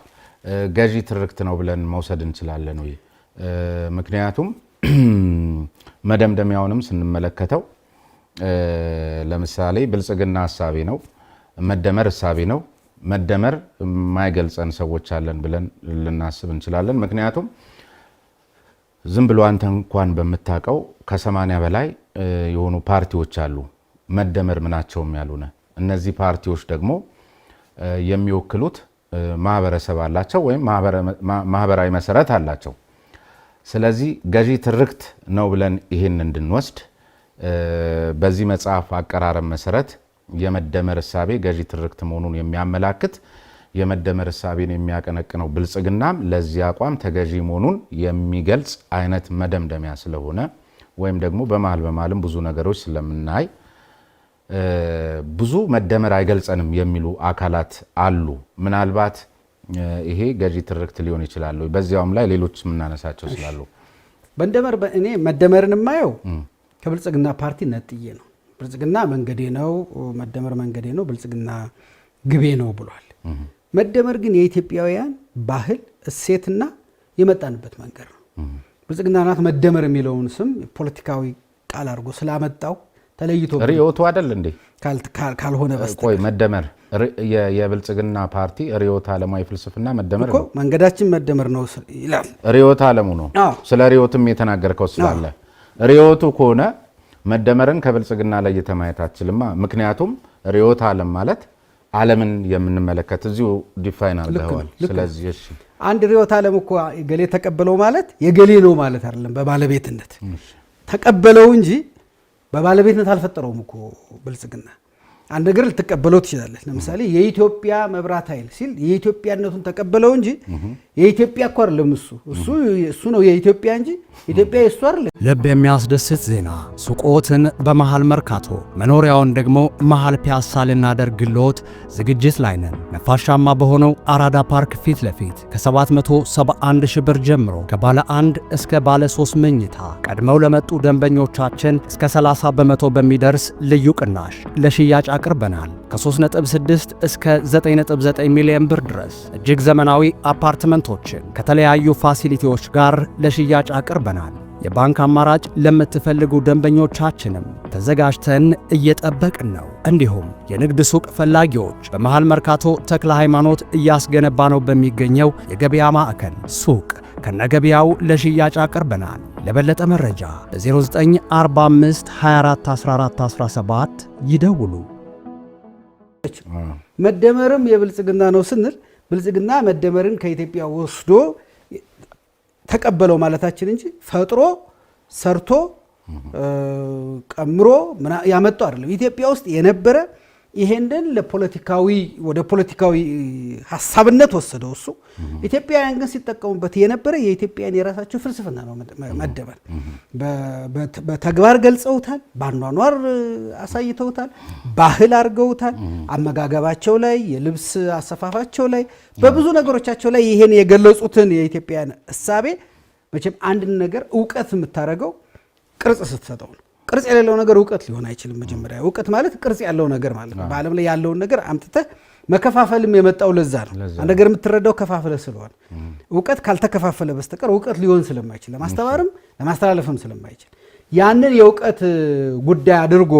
ገዢ ትርክት ነው ብለን መውሰድ እንችላለን ወይ ምክንያቱም መደምደሚያውንም ስንመለከተው ለምሳሌ ብልጽግና ሐሳቤ ነው መደመር ሐሳቤ ነው መደመር የማይገልጸን ሰዎች አለን ብለን ልናስብ እንችላለን ምክንያቱም ዝም ብሎ አንተ እንኳን በመታቀው ከ80 በላይ የሆኑ ፓርቲዎች አሉ መደመር ምናቸውም ያሉነ እነዚህ ፓርቲዎች ደግሞ የሚወክሉት ማህበረሰብ አላቸው ወይም ማህበራዊ መሰረት አላቸው ስለዚህ ገዢ ትርክት ነው ብለን ይሄን እንድንወስድ በዚህ መጽሐፍ አቀራረብ መሰረት የመደመር ሐሳቤ ገዢ ትርክት መሆኑን የሚያመላክት የመደመር ሐሳቤን የሚያቀነቅነው ብልጽግናም ለዚህ አቋም ተገዢ መሆኑን የሚገልጽ አይነት መደምደሚያ ስለሆነ ወይም ደግሞ በመሃልም ብዙ ነገሮች ስለምናይ ብዙ መደመር አይገልጸንም የሚሉ አካላት አሉ ምናልባት ይሄ ገዢ ትርክት ሊሆን ይችላል በዚያውም ላይ ሌሎች ምናነሳቸው ስላሉ በእንደመር እኔ መደመርን ማየው ከብልጽግና ፓርቲ ነጥዬ ነው ብልጽግና መንገዴ ነው መደመር መንገዴ ነው ብልጽግና ግቤ ነው ብሏል መደመር ግን የኢትዮጵያውያን ባህል እሴትና የመጣንበት መንገድ ነው ብልጽግና ናት መደመር የሚለውን ስም ፖለቲካዊ ቃል አድርጎ ስላመጣው ተለይቶ ሪዮቱ አይደል እንዴ ካልሆነ በስተቀር ቆይ መደመር የብልጽግና ፓርቲ ሪዮት ዓለማዊ ፍልስፍና መደመር ነው መንገዳችን መደመር ነው ይላል ሪዮት ዓለሙ ነው ስለ ሪዮትም የተናገርከው ስላለ ሪዮቱ ከሆነ መደመርን ከብልጽግና ላይ የተማየት አትችልማ ምክንያቱም ሪዮት ዓለም ማለት ዓለምን የምንመለከት እዚሁ ዲፋይን አድርገዋል ስለዚህ እሺ አንድ ሪዮት ዓለም እኮ የገሌ ተቀበለው ማለት የገሌ ነው ማለት አይደለም በባለቤትነት ተቀበለው እንጂ በባለቤትነት አልፈጠረውም እኮ ብልጽግና አንድ ነገር ልትቀበለው ትችላለህ ለምሳሌ የኢትዮጵያ መብራት ኃይል ሲል የኢትዮጵያነቱን ተቀበለው እንጂ የኢትዮጵያ እኮ አይደለም እሱ ነው የኢትዮጵያ እንጂ ኢትዮጵያ የሱ አይደለም ልብ የሚያስደስት ዜና ሱቆትን በመሃል መርካቶ መኖሪያውን ደግሞ መሃል ፒያሳ ልናደርግ ግሎት ዝግጅት ላይ ነን ነፋሻማ በሆነው አራዳ ፓርክ ፊት ለፊት ከ771 ሺህ ብር ጀምሮ ከባለ 1 እስከ ባለ 3 መኝታ ቀድመው ለመጡ ደንበኞቻችን እስከ 30% በሚደርስ ልዩ ቅናሽ ለሽያጭ አቅርበናል ከ3.6 እስከ 9.9 ሚሊዮን ብር ድረስ እጅግ ዘመናዊ አፓርትመንቶችን ከተለያዩ ፋሲሊቲዎች ጋር ለሽያጭ አቅርበናል የባንክ አማራጭ ለምትፈልጉ ደንበኞቻችንም ተዘጋጅተን እየጠበቅን ነው እንዲሁም የንግድ ሱቅ ፈላጊዎች በመሃል መርካቶ ተክለ ሃይማኖት እያስገነባ ነው በሚገኘው የገበያ ማዕከል ሱቅ ከነገበያው ለሽያጭ አቅርበናል ለበለጠ መረጃ በ0945 24 14 17 ይደውሉ መደመርም የብልጽግና ነው ስንል ብልጽግና መደመርን ከኢትዮጵያ ወስዶ ተቀበለው ማለታችን እንጂ ፈጥሮ ሰርቶ ቀምሮ ያመጣው አይደለም ኢትዮጵያ ውስጥ የነበረ ይሄንን ለፖለቲካዊ ወደ ፖለቲካዊ ሐሳብነት ወሰደው እሱ ኢትዮጵያውያን ግን ሲጠቀሙበት የነበረ የኢትዮጵያን የራሳቸው ፍልስፍና ነው መደመር በተግባር ገልጸውታል ባኗኗር አሳይተውታል ባህል አድርገውታል አመጋገባቸው ላይ የልብስ አሰፋፋቸው ላይ በብዙ ነገሮቻቸው ላይ ይሄን የገለጹትን የኢትዮጵያን እሳቤ መቼም አንድ ነገር ዕውቀት የምታረገው ቅርጽ ስትሰጠው ነው ቅርጽ የሌለው ነገር ዕውቀት ሊሆን አይችልም መጀመሪያ ዕውቀት ማለት ቅርጽ ያለው ነገር ማለት ነው በዓለም ላይ ያለውን ነገር አምጥተህ መከፋፈልም የመጣው ለዛ ነው አንድ ነገር የምትረዳው ከፋፈለ ስለሆነ ዕውቀት ካልተከፋፈለ በስተቀር ዕውቀት ሊሆን ስለማይችል ለማስተማርም ለማስተላለፍም ስለማይችል ያንን የእውቀት ጉዳይ አድርጎ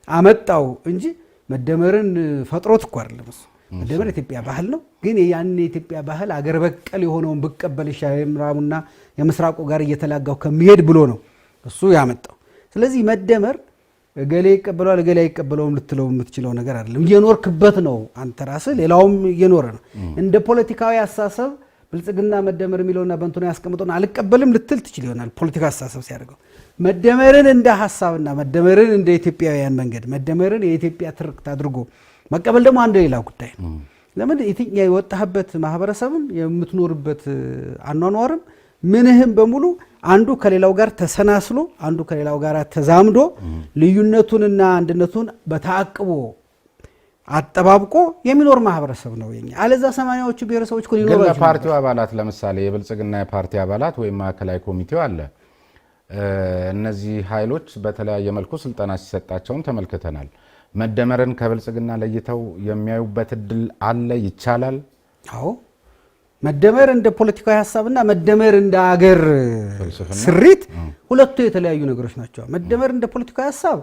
አመጣው እንጂ መደመርን ፈጥሮት እኮ አይደለም እሱ። መደመር የኢትዮጵያ ባህል ነው። ግን ያን የኢትዮጵያ ባህል አገር በቀል የሆነውን ብቀበል ይሻላል የምዕራቡና የምስራቁ ጋር እየተላጋው ከሚሄድ ብሎ ነው እሱ ያመጣው። ስለዚህ መደመር እገሌ ይቀበለዋል እገሌ አይቀበለውም ልትለው የምትችለው ነገር አይደለም። እየኖርክበት ነው አንተ ራስህ፣ ሌላውም እየኖረ ነው። እንደ ፖለቲካዊ አስተሳሰብ ብልጽግና መደመር የሚለውና በእንትኑ ያስቀምጠውን አልቀበልም ልትል ትችል ይሆናል። ፖለቲካ አስተሳሰብ ሲያደርገው መደመርን እንደ ሐሳብና መደመርን እንደ ኢትዮጵያውያን መንገድ መደመርን የኢትዮጵያ ትርክት አድርጎ መቀበል ደግሞ አንድ ሌላ ጉዳይ ነው። ለምን የወጣህበት ማህበረሰብም የምትኖርበት አኗኗርም ምንህም በሙሉ አንዱ ከሌላው ጋር ተሰናስሎ አንዱ ከሌላው ጋር ተዛምዶ ልዩነቱንና አንድነቱን በተአቅቦ አጠባብቆ የሚኖር ማህበረሰብ ነው የኛ። አለዛ 80ዎቹ ብሔረሰቦች እኮ ሊኖሩ አይችሉም። ፓርቲው አባላት ለምሳሌ የብልጽግና የፓርቲ አባላት ወይም ማዕከላዊ ኮሚቴው አለ። እነዚህ ኃይሎች በተለያየ መልኩ ስልጠና ሲሰጣቸውን ተመልክተናል። መደመርን ከብልጽግና ለይተው የሚያዩበት እድል አለ? ይቻላል? አዎ፣ መደመር እንደ ፖለቲካዊ ሐሳብና መደመር እንደ አገር ስሪት ሁለቱ የተለያዩ ነገሮች ናቸው። መደመር እንደ ፖለቲካዊ ሐሳብ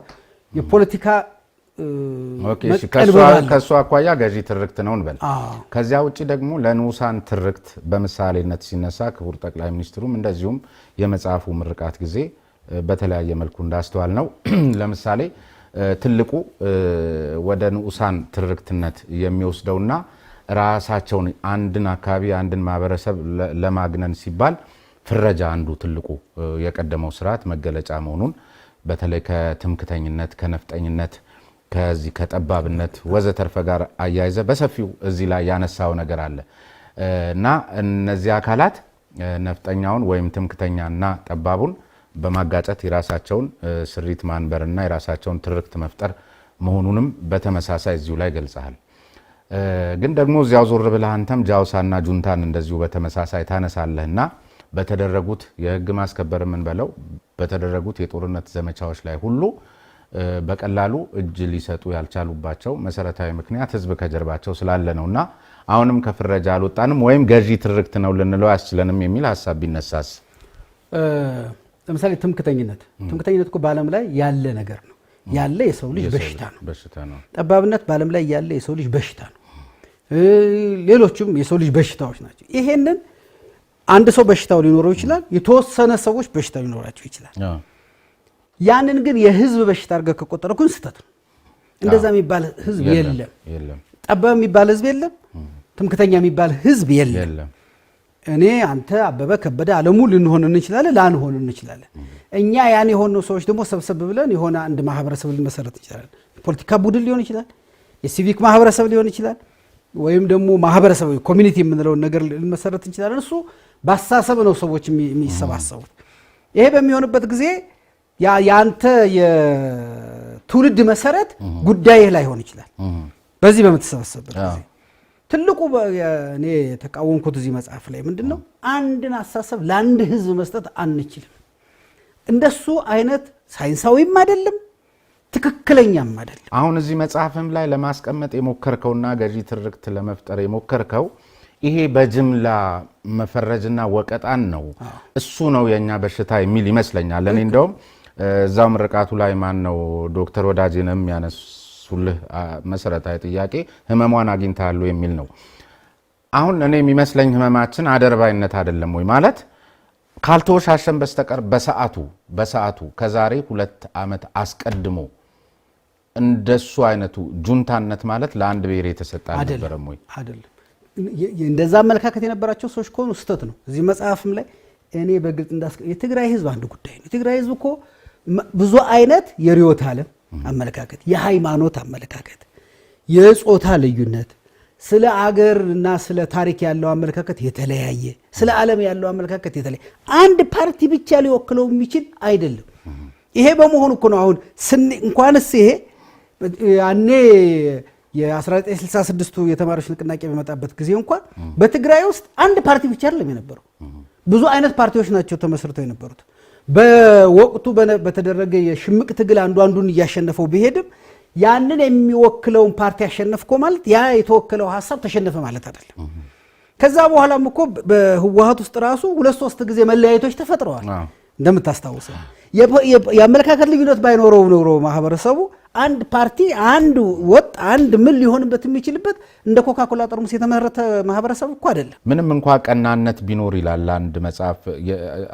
የፖለቲካ ከሱ አኳያ ገዢ ትርክት ነው እንበል። ከዚያ ውጪ ደግሞ ለንዑሳን ትርክት በምሳሌነት ሲነሳ ክቡር ጠቅላይ ሚኒስትሩም እንደዚሁም የመጽሐፉ ምርቃት ጊዜ በተለያየ መልኩ እንዳስተዋል ነው። ለምሳሌ ትልቁ ወደ ንዑሳን ትርክትነት የሚወስደውና ራሳቸውን አንድን አካባቢ አንድን ማህበረሰብ ለማግነን ሲባል ፍረጃ አንዱ ትልቁ የቀደመው ስርዓት መገለጫ መሆኑን በተለይ ከትምክተኝነት ከነፍጠኝነት ከዚህ ከጠባብነት ወዘተርፈ ጋር አያይዘ በሰፊው እዚህ ላይ ያነሳው ነገር አለ እና እነዚህ አካላት ነፍጠኛውን ወይም ትምክተኛና ጠባቡን በማጋጨት የራሳቸውን ስሪት ማንበርና የራሳቸውን ትርክት መፍጠር መሆኑንም በተመሳሳይ እዚሁ ላይ ገልጸሃል። ግን ደግሞ እዚያው ዞር ብለህ አንተም ጃውሳና ጁንታን እንደዚሁ በተመሳሳይ ታነሳለህና በተደረጉት የህግ ማስከበር ምን በለው በተደረጉት የጦርነት ዘመቻዎች ላይ ሁሉ በቀላሉ እጅ ሊሰጡ ያልቻሉባቸው መሰረታዊ ምክንያት ህዝብ ከጀርባቸው ስላለ ነውና አሁንም ከፍረጃ አልወጣንም ወይም ገዢ ትርክት ነው ልንለው ያስችለንም የሚል ሐሳብ ቢነሳስ? ለምሳሌ ትምክተኝነት እኮ በዓለም ላይ ያለ ነገር ነው። ያለ የሰው ልጅ በሽታ ነው። ጠባብነት በዓለም ላይ ያለ የሰው ልጅ በሽታ ነው። ሌሎችም የሰው ልጅ በሽታዎች ናቸው። ይሄንን አንድ ሰው በሽታው ሊኖረው ይችላል፣ የተወሰነ ሰዎች በሽታው ሊኖራቸው ይችላል። ያንን ግን የህዝብ በሽታ አድርገህ ከቆጠረው ግን ስህተት ነው። እንደዛ የሚባል ህዝብ የለም። ጠባብ የሚባል ህዝብ የለም። ትምክተኛ የሚባል ህዝብ የለም። እኔ አንተ አበበ ከበደ አለሙ ልንሆን እንችላለን፣ ላንሆን እንችላለን። እኛ ያን የሆነው ሰዎች ደግሞ ሰብሰብ ብለን የሆነ አንድ ማህበረሰብ ልንመሰረት እንችላለን። ፖለቲካ ቡድን ሊሆን ይችላል፣ የሲቪክ ማህበረሰብ ሊሆን ይችላል፣ ወይም ደግሞ ማህበረሰባዊ ኮሚኒቲ የምንለውን ነገር ልንመሰረት እንችላለን። እሱ በአስተሳሰብ ነው ሰዎች የሚሰባሰቡት። ይሄ በሚሆንበት ጊዜ ያንተ የትውልድ መሰረት ጉዳይህ ላይሆን ይችላል። በዚህ በምትሰበሰብበት ጊዜ ትልቁ እኔ የተቃወምኩት እዚህ መጽሐፍ ላይ ምንድነው አንድን አስተሳሰብ ለአንድ ህዝብ መስጠት አንችልም። እንደሱ አይነት ሳይንሳዊም አይደለም ትክክለኛም አይደለም። አሁን እዚህ መጽሐፍም ላይ ለማስቀመጥ የሞከርከውና ገዢ ትርክት ለመፍጠር የሞከርከው ይሄ በጅምላ መፈረጅና ወቀጣን ነው። እሱ ነው የኛ በሽታ የሚል ይመስለኛል። እኔ እንደውም እዛው ምርቃቱ ላይ ማን ነው ዶክተር ወዳጄንም ያነሱልህ መሰረታዊ ጥያቄ ህመሟን አግኝታሉ የሚል ነው። አሁን እኔ የሚመስለኝ ህመማችን አደርባይነት አይደለም ወይ ማለት ካልተወሻሸን በስተቀር በሰዓቱ ከዛሬ 2 ዓመት አስቀድሞ እንደሱ አይነቱ ጁንታነት ማለት ለአንድ ብሔር የተሰጠ አልነበረም ወይ? አይደለም። እንደዛ አመለካከት የነበራቸው ሰዎች ከሆኑ ስህተት ነው። እዚህ መጽሐፍም ላይ እኔ በግልጽ የትግራይ ህዝብ አንድ ጉዳይ ነው። የትግራይ ህዝብ እኮ ብዙ አይነት የርዕዮተ ዓለም አመለካከት፣ የሃይማኖት አመለካከት፣ የጾታ ልዩነት፣ ስለ አገር እና ስለ ታሪክ ያለው አመለካከት የተለያየ፣ ስለ ዓለም ያለው አመለካከት የተለያየ፣ አንድ ፓርቲ ብቻ ሊወክለው የሚችል አይደለም። ይሄ በመሆኑ እኮ ነው አሁን እንኳንስ ይሄ ያኔ የ1966ቱ የተማሪዎች ንቅናቄ በመጣበት ጊዜ እንኳን በትግራይ ውስጥ አንድ ፓርቲ ብቻ አይደለም የነበረው፣ ብዙ አይነት ፓርቲዎች ናቸው ተመስርተው የነበሩት። በወቅቱ በተደረገ የሽምቅ ትግል አንዱን እያሸነፈው ቢሄድም ያንን የሚወክለውን ፓርቲ አሸነፍኮ ማለት ያ የተወከለው ሐሳብ ተሸነፈ ማለት አይደለም። ከዛ በኋላም እኮ በህወሓት ውስጥ ራሱ 2-3 ጊዜ መለያየቶች ተፈጥረዋል። እንደምታስታውሰው የአመለካከት ልዩነት ባይኖረው ኖሮ ማህበረሰቡ አንድ ፓርቲ አንድ ወጥ አንድ ምን ሊሆንበት የሚችልበት እንደ ኮካኮላ ጠርሙስ የተመረተ ማህበረሰብ እኮ አይደለም። ምንም እንኳ ቀናነት ቢኖር ይላል አንድ መጽሐፍ።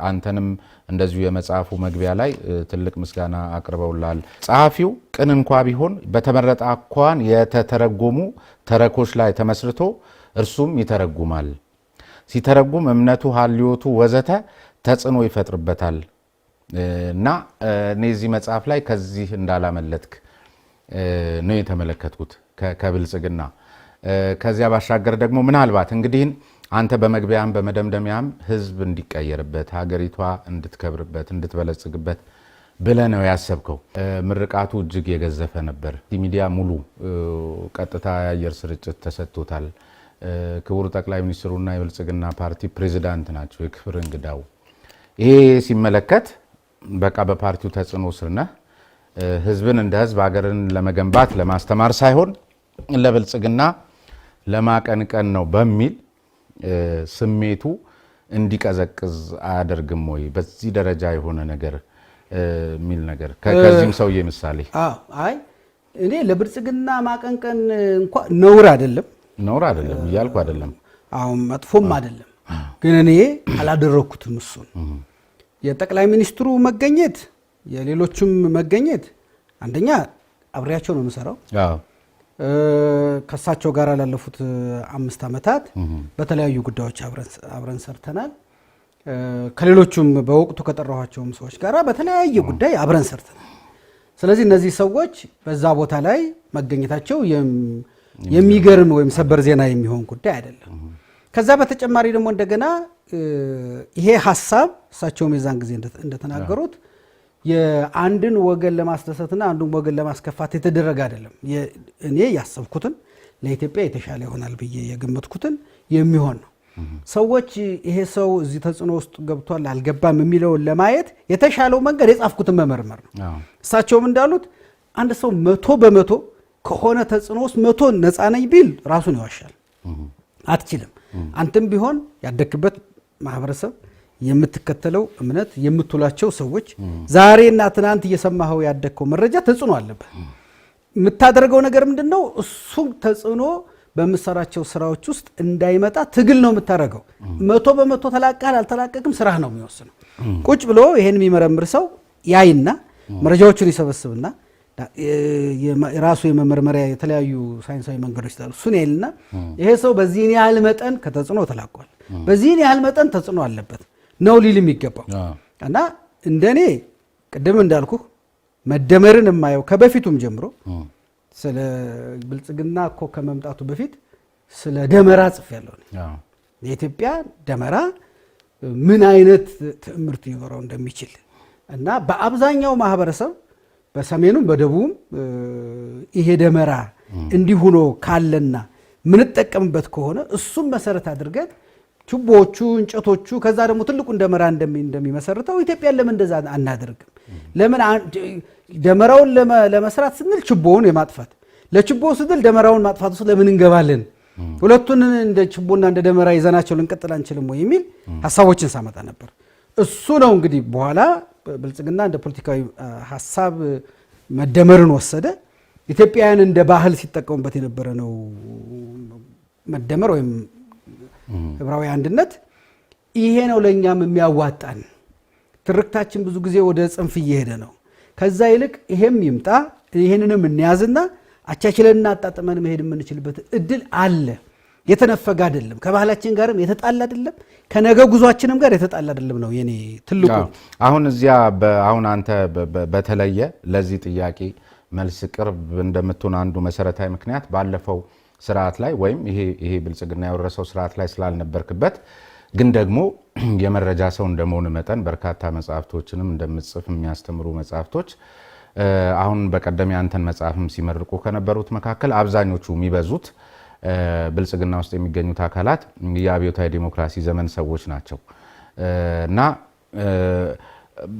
አንተንም እንደዚሁ የመጽሐፉ መግቢያ ላይ ትልቅ ምስጋና አቅርበውላል ጸሐፊው። ቅን እንኳ ቢሆን በተመረጠ አኳኋን የተተረጎሙ ተረኮች ላይ ተመስርቶ እርሱም ይተረጉማል። ሲተረጉም እምነቱ፣ ሀልዮቱ ወዘተ ተጽዕኖ ይፈጥርበታል እና እኔ እዚህ መጽሐፍ ላይ ከዚህ እንዳላመለጥክ ነው የተመለከትኩት ከብልጽግና። ከዚያ ባሻገር ደግሞ ምናልባት እንግዲህ አንተ በመግቢያም በመደምደሚያም ህዝብ እንዲቀየርበት ሀገሪቷ እንድትከብርበት እንድትበለጽግበት ብለህ ነው ያሰብከው። ምርቃቱ እጅግ የገዘፈ ነበር። ሚዲያ ሙሉ ቀጥታ የአየር ስርጭት ተሰጥቶታል። ክቡር ጠቅላይ ሚኒስትሩና የብልጽግና ፓርቲ ፕሬዚዳንት ናቸው የክብር እንግዳው። ይሄ ሲመለከት በቃ በፓርቲው ተጽዕኖ ስር ነህ። ህዝብን እንደ ህዝብ ሀገርን ለመገንባት ለማስተማር ሳይሆን ለብልጽግና ለማቀንቀን ነው በሚል ስሜቱ እንዲቀዘቅዝ አያደርግም ወይ? በዚህ ደረጃ የሆነ ነገር የሚል ነገር ከዚህም ሰውዬ ምሳሌ አይ እኔ ለብልጽግና ማቀንቀን እንኳን ነውር አይደለም እያልኩ አይደለም። አሁን መጥፎም አይደለም፣ ግን እኔ አላደረኩትም። እሱን የጠቅላይ ሚኒስትሩ መገኘት የሌሎችም መገኘት አንደኛ አብሬያቸው ነው የምሰራው። ከሳቸው ጋር ላለፉት 5 ዓመታት በተለያዩ ጉዳዮች አብረን ሰርተናል። ከሌሎችም በወቅቱ ከጠራኋቸውም ሰዎች ጋር በተለያየ ጉዳይ አብረን ሰርተናል። ስለዚህ እነዚህ ሰዎች በዛ ቦታ ላይ መገኘታቸው የሚገርም ወይም ሰበር ዜና የሚሆን ጉዳይ አይደለም። ከዛ በተጨማሪ ደግሞ እንደገና ይሄ ሐሳብ እሳቸውም የዛን ጊዜ እንደተናገሩት የአንድን ወገን ለማስደሰትና አንዱን ወገን ለማስከፋት የተደረገ አይደለም። እኔ ያሰብኩትን ለኢትዮጵያ የተሻለ ይሆናል ብዬ የገመትኩትን የሚሆን ነው። ሰዎች ይሄ ሰው እዚህ ተጽዕኖ ውስጥ ገብቷል አልገባም የሚለውን ለማየት የተሻለው መንገድ የጻፍኩትን መመርመር ነው። እሳቸውም እንዳሉት አንድ ሰው 100% ከሆነ ተጽዕኖ ውስጥ 100 ነፃ ነኝ ቢል ራሱን ይዋሻል። አትችልም። አንተም ቢሆን ያደክበት ማህበረሰብ፣ የምትከተለው እምነት፣ የምትውላቸው ሰዎች ዛሬና ትናንት እየሰማኸው ያደከው መረጃ ተጽዕኖ አለበት። የምታደርገው ነገር ምንድነው? እሱ ተጽዕኖ በምሰራቸው ስራዎች ውስጥ እንዳይመጣ ትግል ነው የምታደርገው። 100% ተላቀሃል አልተላቀቅም ስራህ ነው የሚወስነው። ቁጭ ብሎ ይሄን የሚመረምር ሰው ያይና መረጃዎችን ይሰበስብና ራሱ የመመርመሪያ የተለያዩ ሳይንሳዊ መንገዶች ይላሉ። እሱን ያይልና ይሄ ሰው በዚህን ያህል መጠን ከተጽዕኖ ተላቋል፣ በዚህን ያህል መጠን ተጽዕኖ አለበት ነው ሊል የሚገባው። እና እንደኔ ቅድም እንዳልኩ መደመርን የማየው ከበፊቱም ጀምሮ ስለ ብልጽግና እኮ ከመምጣቱ በፊት ስለ ደመራ ጽፌያለሁ። የኢትዮጵያ ደመራ ምን አይነት ትዕምርት ሊኖረው እንደሚችል እና በአብዛኛው ማህበረሰብ በሰሜኑም በደቡብም ይሄ ደመራ እንዲሆኖ ካለና ምንጠቀምበት ከሆነ እሱም መሰረት አድርገን ችቦቹ፣ እንጨቶቹ ከዛ ደግሞ ትልቁን ደመራ እንደሚመሰርተው ኢትዮጵያን ለምን እንደዛ አናደርግም? ለምን ደመራውን ለመስራት ስንል ችቦውን የማጥፋት ለችቦው ስንል ደመራውን ማጥፋት ውስጥ ለምን እንገባለን? ሁለቱን እንደ ችቦና እንደ ደመራ ይዘናቸው ልንቀጥል አንችልም ወይ የሚል ሐሳቦችን ሳመጣ ነበር። እሱ ነው እንግዲህ በኋላ ብልጽግና እንደ ፖለቲካዊ ሐሳብ መደመርን ወሰደ። ኢትዮጵያውያን እንደ ባህል ሲጠቀሙበት የነበረ ነው መደመር ወይም ህብራዊ አንድነት። ይሄ ነው ለኛም የሚያዋጣን። ትርክታችን ብዙ ጊዜ ወደ ጽንፍ እየሄደ ነው። ከዛ ይልቅ ይሄም ይምጣ ይሄንንም እንያዝና አቻችለንና አጣጥመን መሄድ የምንችልበት እድል አለ። የተነፈገ አይደለም፣ ከባህላችን ጋርም የተጣላ አይደለም፣ ከነገ ጉዟችንም ጋር የተጣላ አይደለም ነው የኔ ትልቁ። አሁን እዚያ አሁን አንተ በተለየ ለዚህ ጥያቄ መልስ ቅርብ እንደምትሆን አንዱ መሰረታዊ ምክንያት ባለፈው ስርዓት ላይ ወይም ይሄ ብልጽግና ያወረሰው ስርዓት ላይ ስላልነበርክበት፣ ግን ደግሞ የመረጃ ሰው እንደመሆን መጠን በርካታ መጽሐፍቶችንም እንደምጽፍ የሚያስተምሩ መጽሐፍቶች አሁን በቀደም ያንተን መጽሐፍም ሲመርቁ ከነበሩት መካከል አብዛኞቹ የሚበዙት ብልጽግና ውስጥ የሚገኙት አካላት የአብዮታዊ ዲሞክራሲ ዘመን ሰዎች ናቸው እና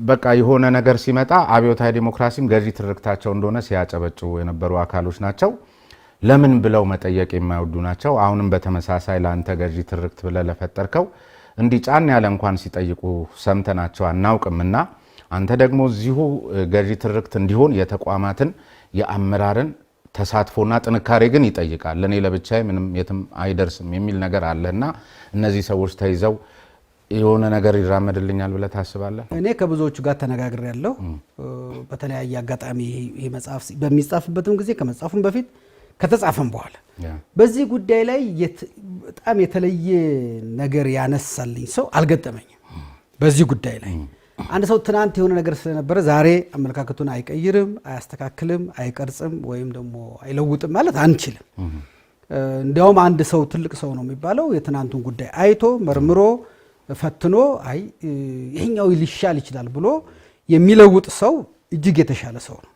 በቃ የሆነ ነገር ሲመጣ አብዮታዊ ዲሞክራሲም ገዢ ትርክታቸው እንደሆነ ሲያጨበጭቡ የነበሩ አካሎች ናቸው። ለምን ብለው መጠየቅ የማይወዱ ናቸው። አሁንም በተመሳሳይ ለአንተ ገዢ ትርክት ብለህ ለፈጠርከው እንዲህ ጫን ያለ እንኳን ሲጠይቁ ሰምተናቸው አናውቅምና አንተ ደግሞ እዚሁ ገዢ ትርክት እንዲሆን የተቋማትን የአመራርን ተሳትፎና ጥንካሬ ግን ይጠይቃል። ለኔ ለብቻዬ ምንም የትም አይደርስም የሚል ነገር አለና እነዚህ ሰዎች ተይዘው የሆነ ነገር ይራመድልኛል ብለህ ታስባለህ? እኔ ከብዙዎቹ ጋር ተነጋግሬያለሁ። በተለያየ አጋጣሚ ይሄ መጽሐፍ በሚጻፍበትም ጊዜ ከመጻፉም በፊት ከተጻፈም በኋላ በዚህ ጉዳይ ላይ በጣም የተለየ ነገር ያነሳልኝ ሰው አልገጠመኝም። በዚህ ጉዳይ ላይ አንድ ሰው ትናንት የሆነ ነገር ስለነበረ ዛሬ አመለካከቱን አይቀይርም፣ አያስተካክልም፣ አይቀርጽም ወይም ደግሞ አይለውጥም ማለት አንችልም። እንዲያውም አንድ ሰው ትልቅ ሰው ነው የሚባለው የትናንቱን ጉዳይ አይቶ መርምሮ ፈትኖ አይ ይሄኛው ሊሻል ይችላል ብሎ የሚለውጥ ሰው እጅግ የተሻለ ሰው ነው።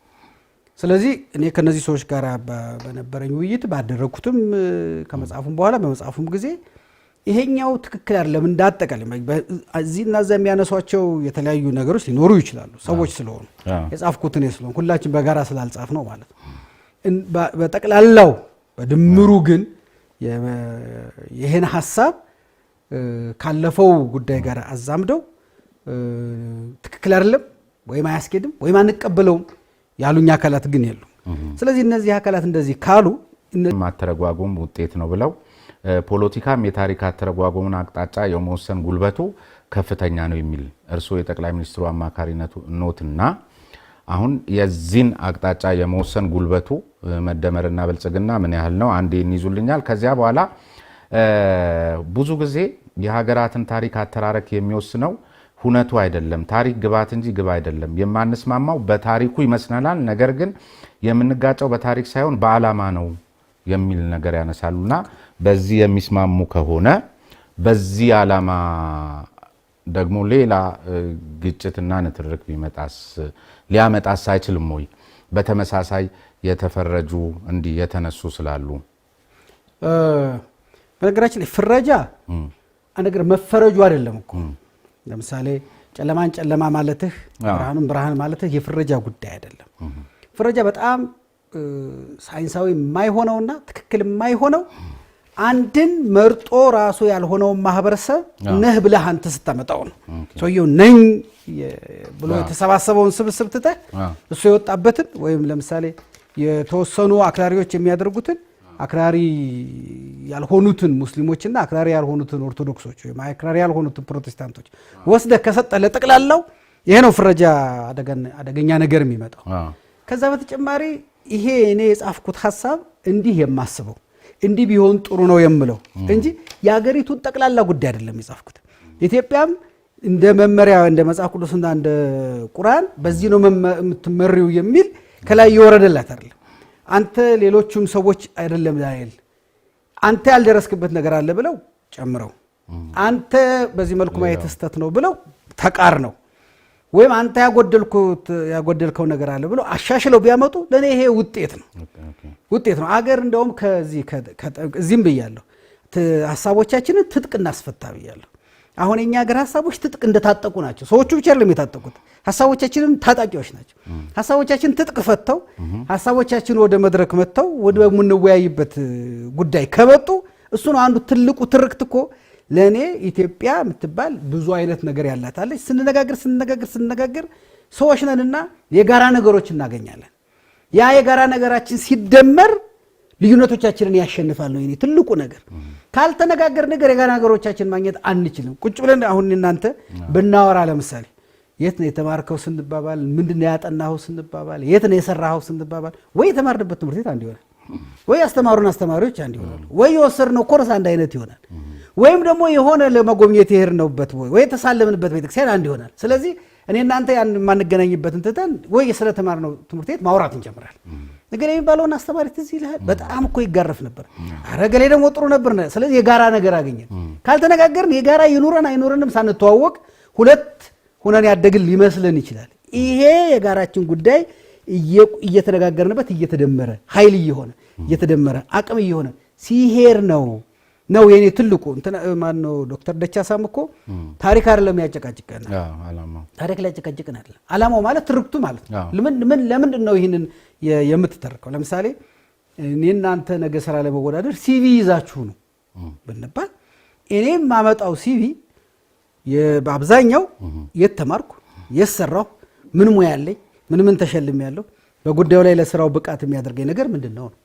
ስለዚህ እኔ ከነዚህ ሰዎች ጋር በነበረኝ ውይይት ባደረኩትም ከመጽሐፉም በኋላ በመጽሐፉም ጊዜ ይሄኛው ትክክል አይደለም እንዳጠቃላይ እዚህና እዛ የሚያነሷቸው የተለያዩ ነገሮች ሊኖሩ ይችላሉ። ሰዎች ስለሆኑ የጻፍኩት እኔ ስለሆንኩ ሁላችን በጋራ ስላልጻፍ ነው ማለት ነው። በጠቅላላው በድምሩ ግን ይሄን ሐሳብ ካለፈው ጉዳይ ጋር አዛምደው ትክክል አይደለም ወይም አያስኬድም ወይም አንቀበለውም ያሉኝ አካላት ግን የሉም። ስለዚህ እነዚህ አካላት እንደዚህ ካሉ ማተረጓጎም ውጤት ነው ብለው ፖለቲካም የታሪክ አተረጓጎሙን አቅጣጫ የመወሰን ጉልበቱ ከፍተኛ ነው የሚል እርስዎ የጠቅላይ ሚኒስትሩ አማካሪነቱ ኖትና አሁን የዚህን አቅጣጫ የመወሰን ጉልበቱ መደመርና ብልጽግና ምን ያህል ነው? አንዴ እንይዙልኛል። ከዚያ በኋላ ብዙ ጊዜ የሀገራትን ታሪክ አተራረክ የሚወስነው ሁነቱ አይደለም፣ ታሪክ ግባት እንጂ ግብ አይደለም። የማንስማማው በታሪኩ ይመስለናል፣ ነገር ግን የምንጋጨው በታሪክ ሳይሆን በዓላማ ነው የሚል ነገር ያነሳሉና በዚህ የሚስማሙ ከሆነ በዚህ ዓላማ ደግሞ ሌላ ግጭትና ንትርክ ቢመጣስ ሊያመጣስ አይችልም ወይ? በተመሳሳይ የተፈረጁ እንዲህ የተነሱ ስላሉ በነገራችን ላይ ፍረጃ አንድ ነገር መፈረጁ አይደለም እኮ። ለምሳሌ ጨለማን ጨለማ ማለትህ ብርሃኑን ብርሃን ማለትህ የፍረጃ ጉዳይ አይደለም። ፍረጃ በጣም ሳይንሳዊ የማይሆነውና ትክክል የማይሆነው አንድን መርጦ ራሱ ያልሆነውን ማህበረሰብ ነህ ብለህ አንተ ስታመጣው ነው። ሰውየው ነኝ ብሎ የተሰባሰበውን ስብስብ ትተህ እሱ የወጣበትን ወይም ለምሳሌ የተወሰኑ አክራሪዎች የሚያደርጉትን አክራሪ ያልሆኑትን ሙስሊሞችና አክራሪ ያልሆኑትን ኦርቶዶክሶች ወይም አክራሪ ያልሆኑትን ፕሮቴስታንቶች ወስደህ ከሰጠህ ለጠቅላላው ይሄ ነው ፍረጃ አደገኛ ነገር የሚመጣው። ከዛ በተጨማሪ ይሄ እኔ የጻፍኩት ሐሳብ እንዲህ የማስበው እንዲህ ቢሆን ጥሩ ነው የምለው እንጂ የሀገሪቱን ጠቅላላ ጉዳይ አይደለም የጻፍኩት። ኢትዮጵያም እንደ መመሪያ እንደ መጽሐፍ ቅዱስና እንደ ቁርአን በዚህ ነው የምትመሪው የሚል ከላይ የወረደላት አይደለም። አንተ ሌሎቹም ሰዎች አይደለም ዳንኤል አንተ ያልደረስክበት ነገር አለ ብለው ጨምረው አንተ በዚህ መልኩ ማየት ስተት ነው ብለው ተቃር ነው ወይም አንተ ያጎደልከው ነገር አለ ብለው አሻሽለው ቢያመጡ ለኔ ይሄ ውጤት ነው። አገር እንደውም ከዚህም ብያለሁ ሐሳቦቻችንን ትጥቅ እናስፈታ ብያለሁ። አሁን የኛ ሀገር ሐሳቦች ትጥቅ እንደታጠቁ ናቸው። ሰዎቹ ብቻ አይደለም የታጠቁት፣ ሐሳቦቻችንም ታጣቂዎች ናቸው። ሐሳቦቻችን ትጥቅ ፈተው ሐሳቦቻችን ወደ መድረክ መጥተው ወደ ምንወያይበት ጉዳይ ከመጡ እሱ ነው አንዱ ትልቁ ትርክት እኮ። ለኔ ኢትዮጵያ የምትባል ብዙ አይነት ነገር ያላታለች። ስንነጋገር ሰዎች ነንና የጋራ ነገሮች እናገኛለን። ያ የጋራ ነገራችን ሲደመር ልዩነቶቻችንን ያሸንፋል ነው የኔ ትልቁ ነገር። ካልተነጋገር ነገር የጋራ ነገሮቻችን ማግኘት አንችልም። ቁጭ ብለን አሁን እናንተ ብናወራ ለምሳሌ የት ነው የተማርከው ስንባባል፣ ምንድነው ያጠናኸው ስንባባል፣ የት ነው የሰራኸው ስንባባል፣ ወይ የተማርንበት ትምህርት ቤት አንድ ይሆናል፣ ወይ ያስተማሩን አስተማሪዎች አንድ ይሆናሉ፣ ወይ የወሰድነው ኮርስ አንድ አይነት ይሆናል፣ ወይም ደግሞ የሆነ ለመጎብኘት የሄድነውበት ወይ የተሳለምንበት ቤተክርስቲያን አንድ ይሆናል። ስለዚህ እኔ እናንተ ያን የማንገናኝበትን ትተን ወይ ስለተማርነው ትምህርት ቤት ማውራት እንጀምራለን። ነገሌ የሚባለውን አስተማሪ ትዝ ይልሃል? በጣም እኮ ይጋረፍ ነበር። ኧረ ገሌ ደግሞ ጥሩ ነበር። ስለዚህ የጋራ ነገር አገኘን። ካልተነጋገርን የጋራ ይኑረን አይኑረንም ሳንተዋወቅ ሁለት ሁነን ያደግን ሊመስለን ይችላል። ይሄ የጋራችን ጉዳይ እየተነጋገርንበት እየተደመረ ኃይል እየሆነ እየተደመረ አቅም እየሆነ ሲሄር ነው የኔ ትልቁ ማን ነው ዶክተር ደቻሳም እኮ ታሪክ አይደለም ያጨቃጭቀናል። ታሪክ ላይ ያጨቃጭቀናል አይደለም። ዓላማው ማለት ትርክቱ ማለት ነው። ለምንድን ነው ይህንን የምትተርከው? ለምሳሌ እኔ እናንተ ነገ ስራ ለመወዳደር ሲቪ ይዛችሁ ነው ብንባል እኔም ማመጣው ሲቪ በአብዛኛው የት ተማርኩ፣ የት ሰራሁ፣ ምን ሙያ አለኝ፣ ምን ተሸልም ያለው በጉዳዩ ላይ ለስራው ብቃት የሚያደርገኝ ነገር ምንድነው ነው።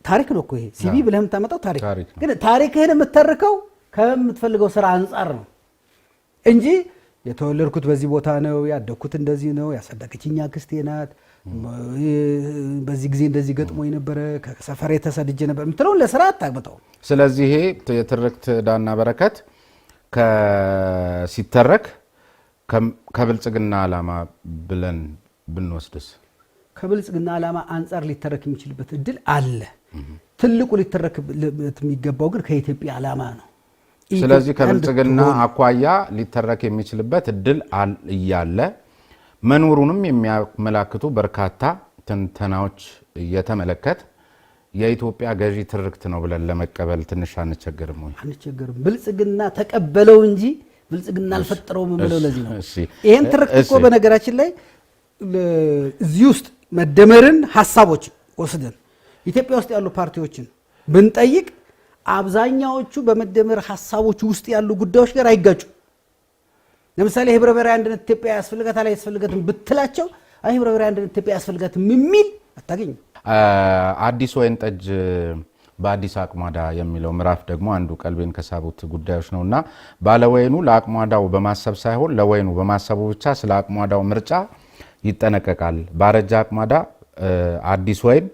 ታሪክ ነው እኮ ይሄ ሲቪ ብለህ የምታመጣው ታሪክ ግን ታሪክህን የምትተርከው ከምትፈልገው ስራ አንጻር ነው እንጂ የተወለድኩት በዚህ ቦታ ነው፣ ያደግኩት እንደዚህ ነው፣ ያሳደገችኝ አክስቴ ናት፣ በዚህ ጊዜ እንደዚህ ገጥሞኝ ነበረ፣ ከሰፈሬ ተሰድጄ ነበር የምትለውን ለስራ አታመጣው። ስለዚህ ይሄ የትርክት ዳና በረከት ሲተረክ ከብልጽግና ዓላማ ብለን ብንወስድስ? ከብልጽግና ዓላማ አንጻር ሊተረክ የሚችልበት እድል አለ። ትልቁ ሊተረክበት የሚገባው ግን ከኢትዮጵያ ዓላማ ነው። ስለዚህ ከብልጽግና አኳያ ሊተረክ የሚችልበት እድል እያለ መኖሩንም የሚያመላክቱ በርካታ ትንተናዎች እየተመለከት የኢትዮጵያ ገዢ ትርክት ነው ብለን ለመቀበል ትንሽ አንቸገርም ወይ? አንቸገርም። ብልጽግና ተቀበለው እንጂ ብልጽግና አልፈጠረውም የምለው ለዚህ ነው። ይሄን ትርክት እኮ በነገራችን ላይ እዚህ ውስጥ መደመርን ሐሳቦች ወስደን ኢትዮጵያ ውስጥ ያሉ ፓርቲዎችን ብንጠይቅ አብዛኛዎቹ በመደመር ሐሳቦች ውስጥ ያሉ ጉዳዮች ጋር አይጋጩ። ለምሳሌ ህብረ ብሔራዊ አንድነት ኢትዮጵያ ያስፈልጋታል አያስፈልጋትም ብትላቸው አይ ህብረ ብሔራዊ አንድነት ኢትዮጵያ ያስፈልጋትም የሚል አታገኝም። አዲስ ወይን ጠጅ በአዲስ አቅማዳ የሚለው ምዕራፍ ደግሞ አንዱ ቀልቤን ከሳቡት ጉዳዮች ነውና ባለወይኑ ለአቅማዳው በማሰብ ሳይሆን ለወይኑ በማሰቡ ብቻ ስለ አቅማዳው ምርጫ ይጠነቀቃል። ባረጃ አቅማዳ አዲስ ወይን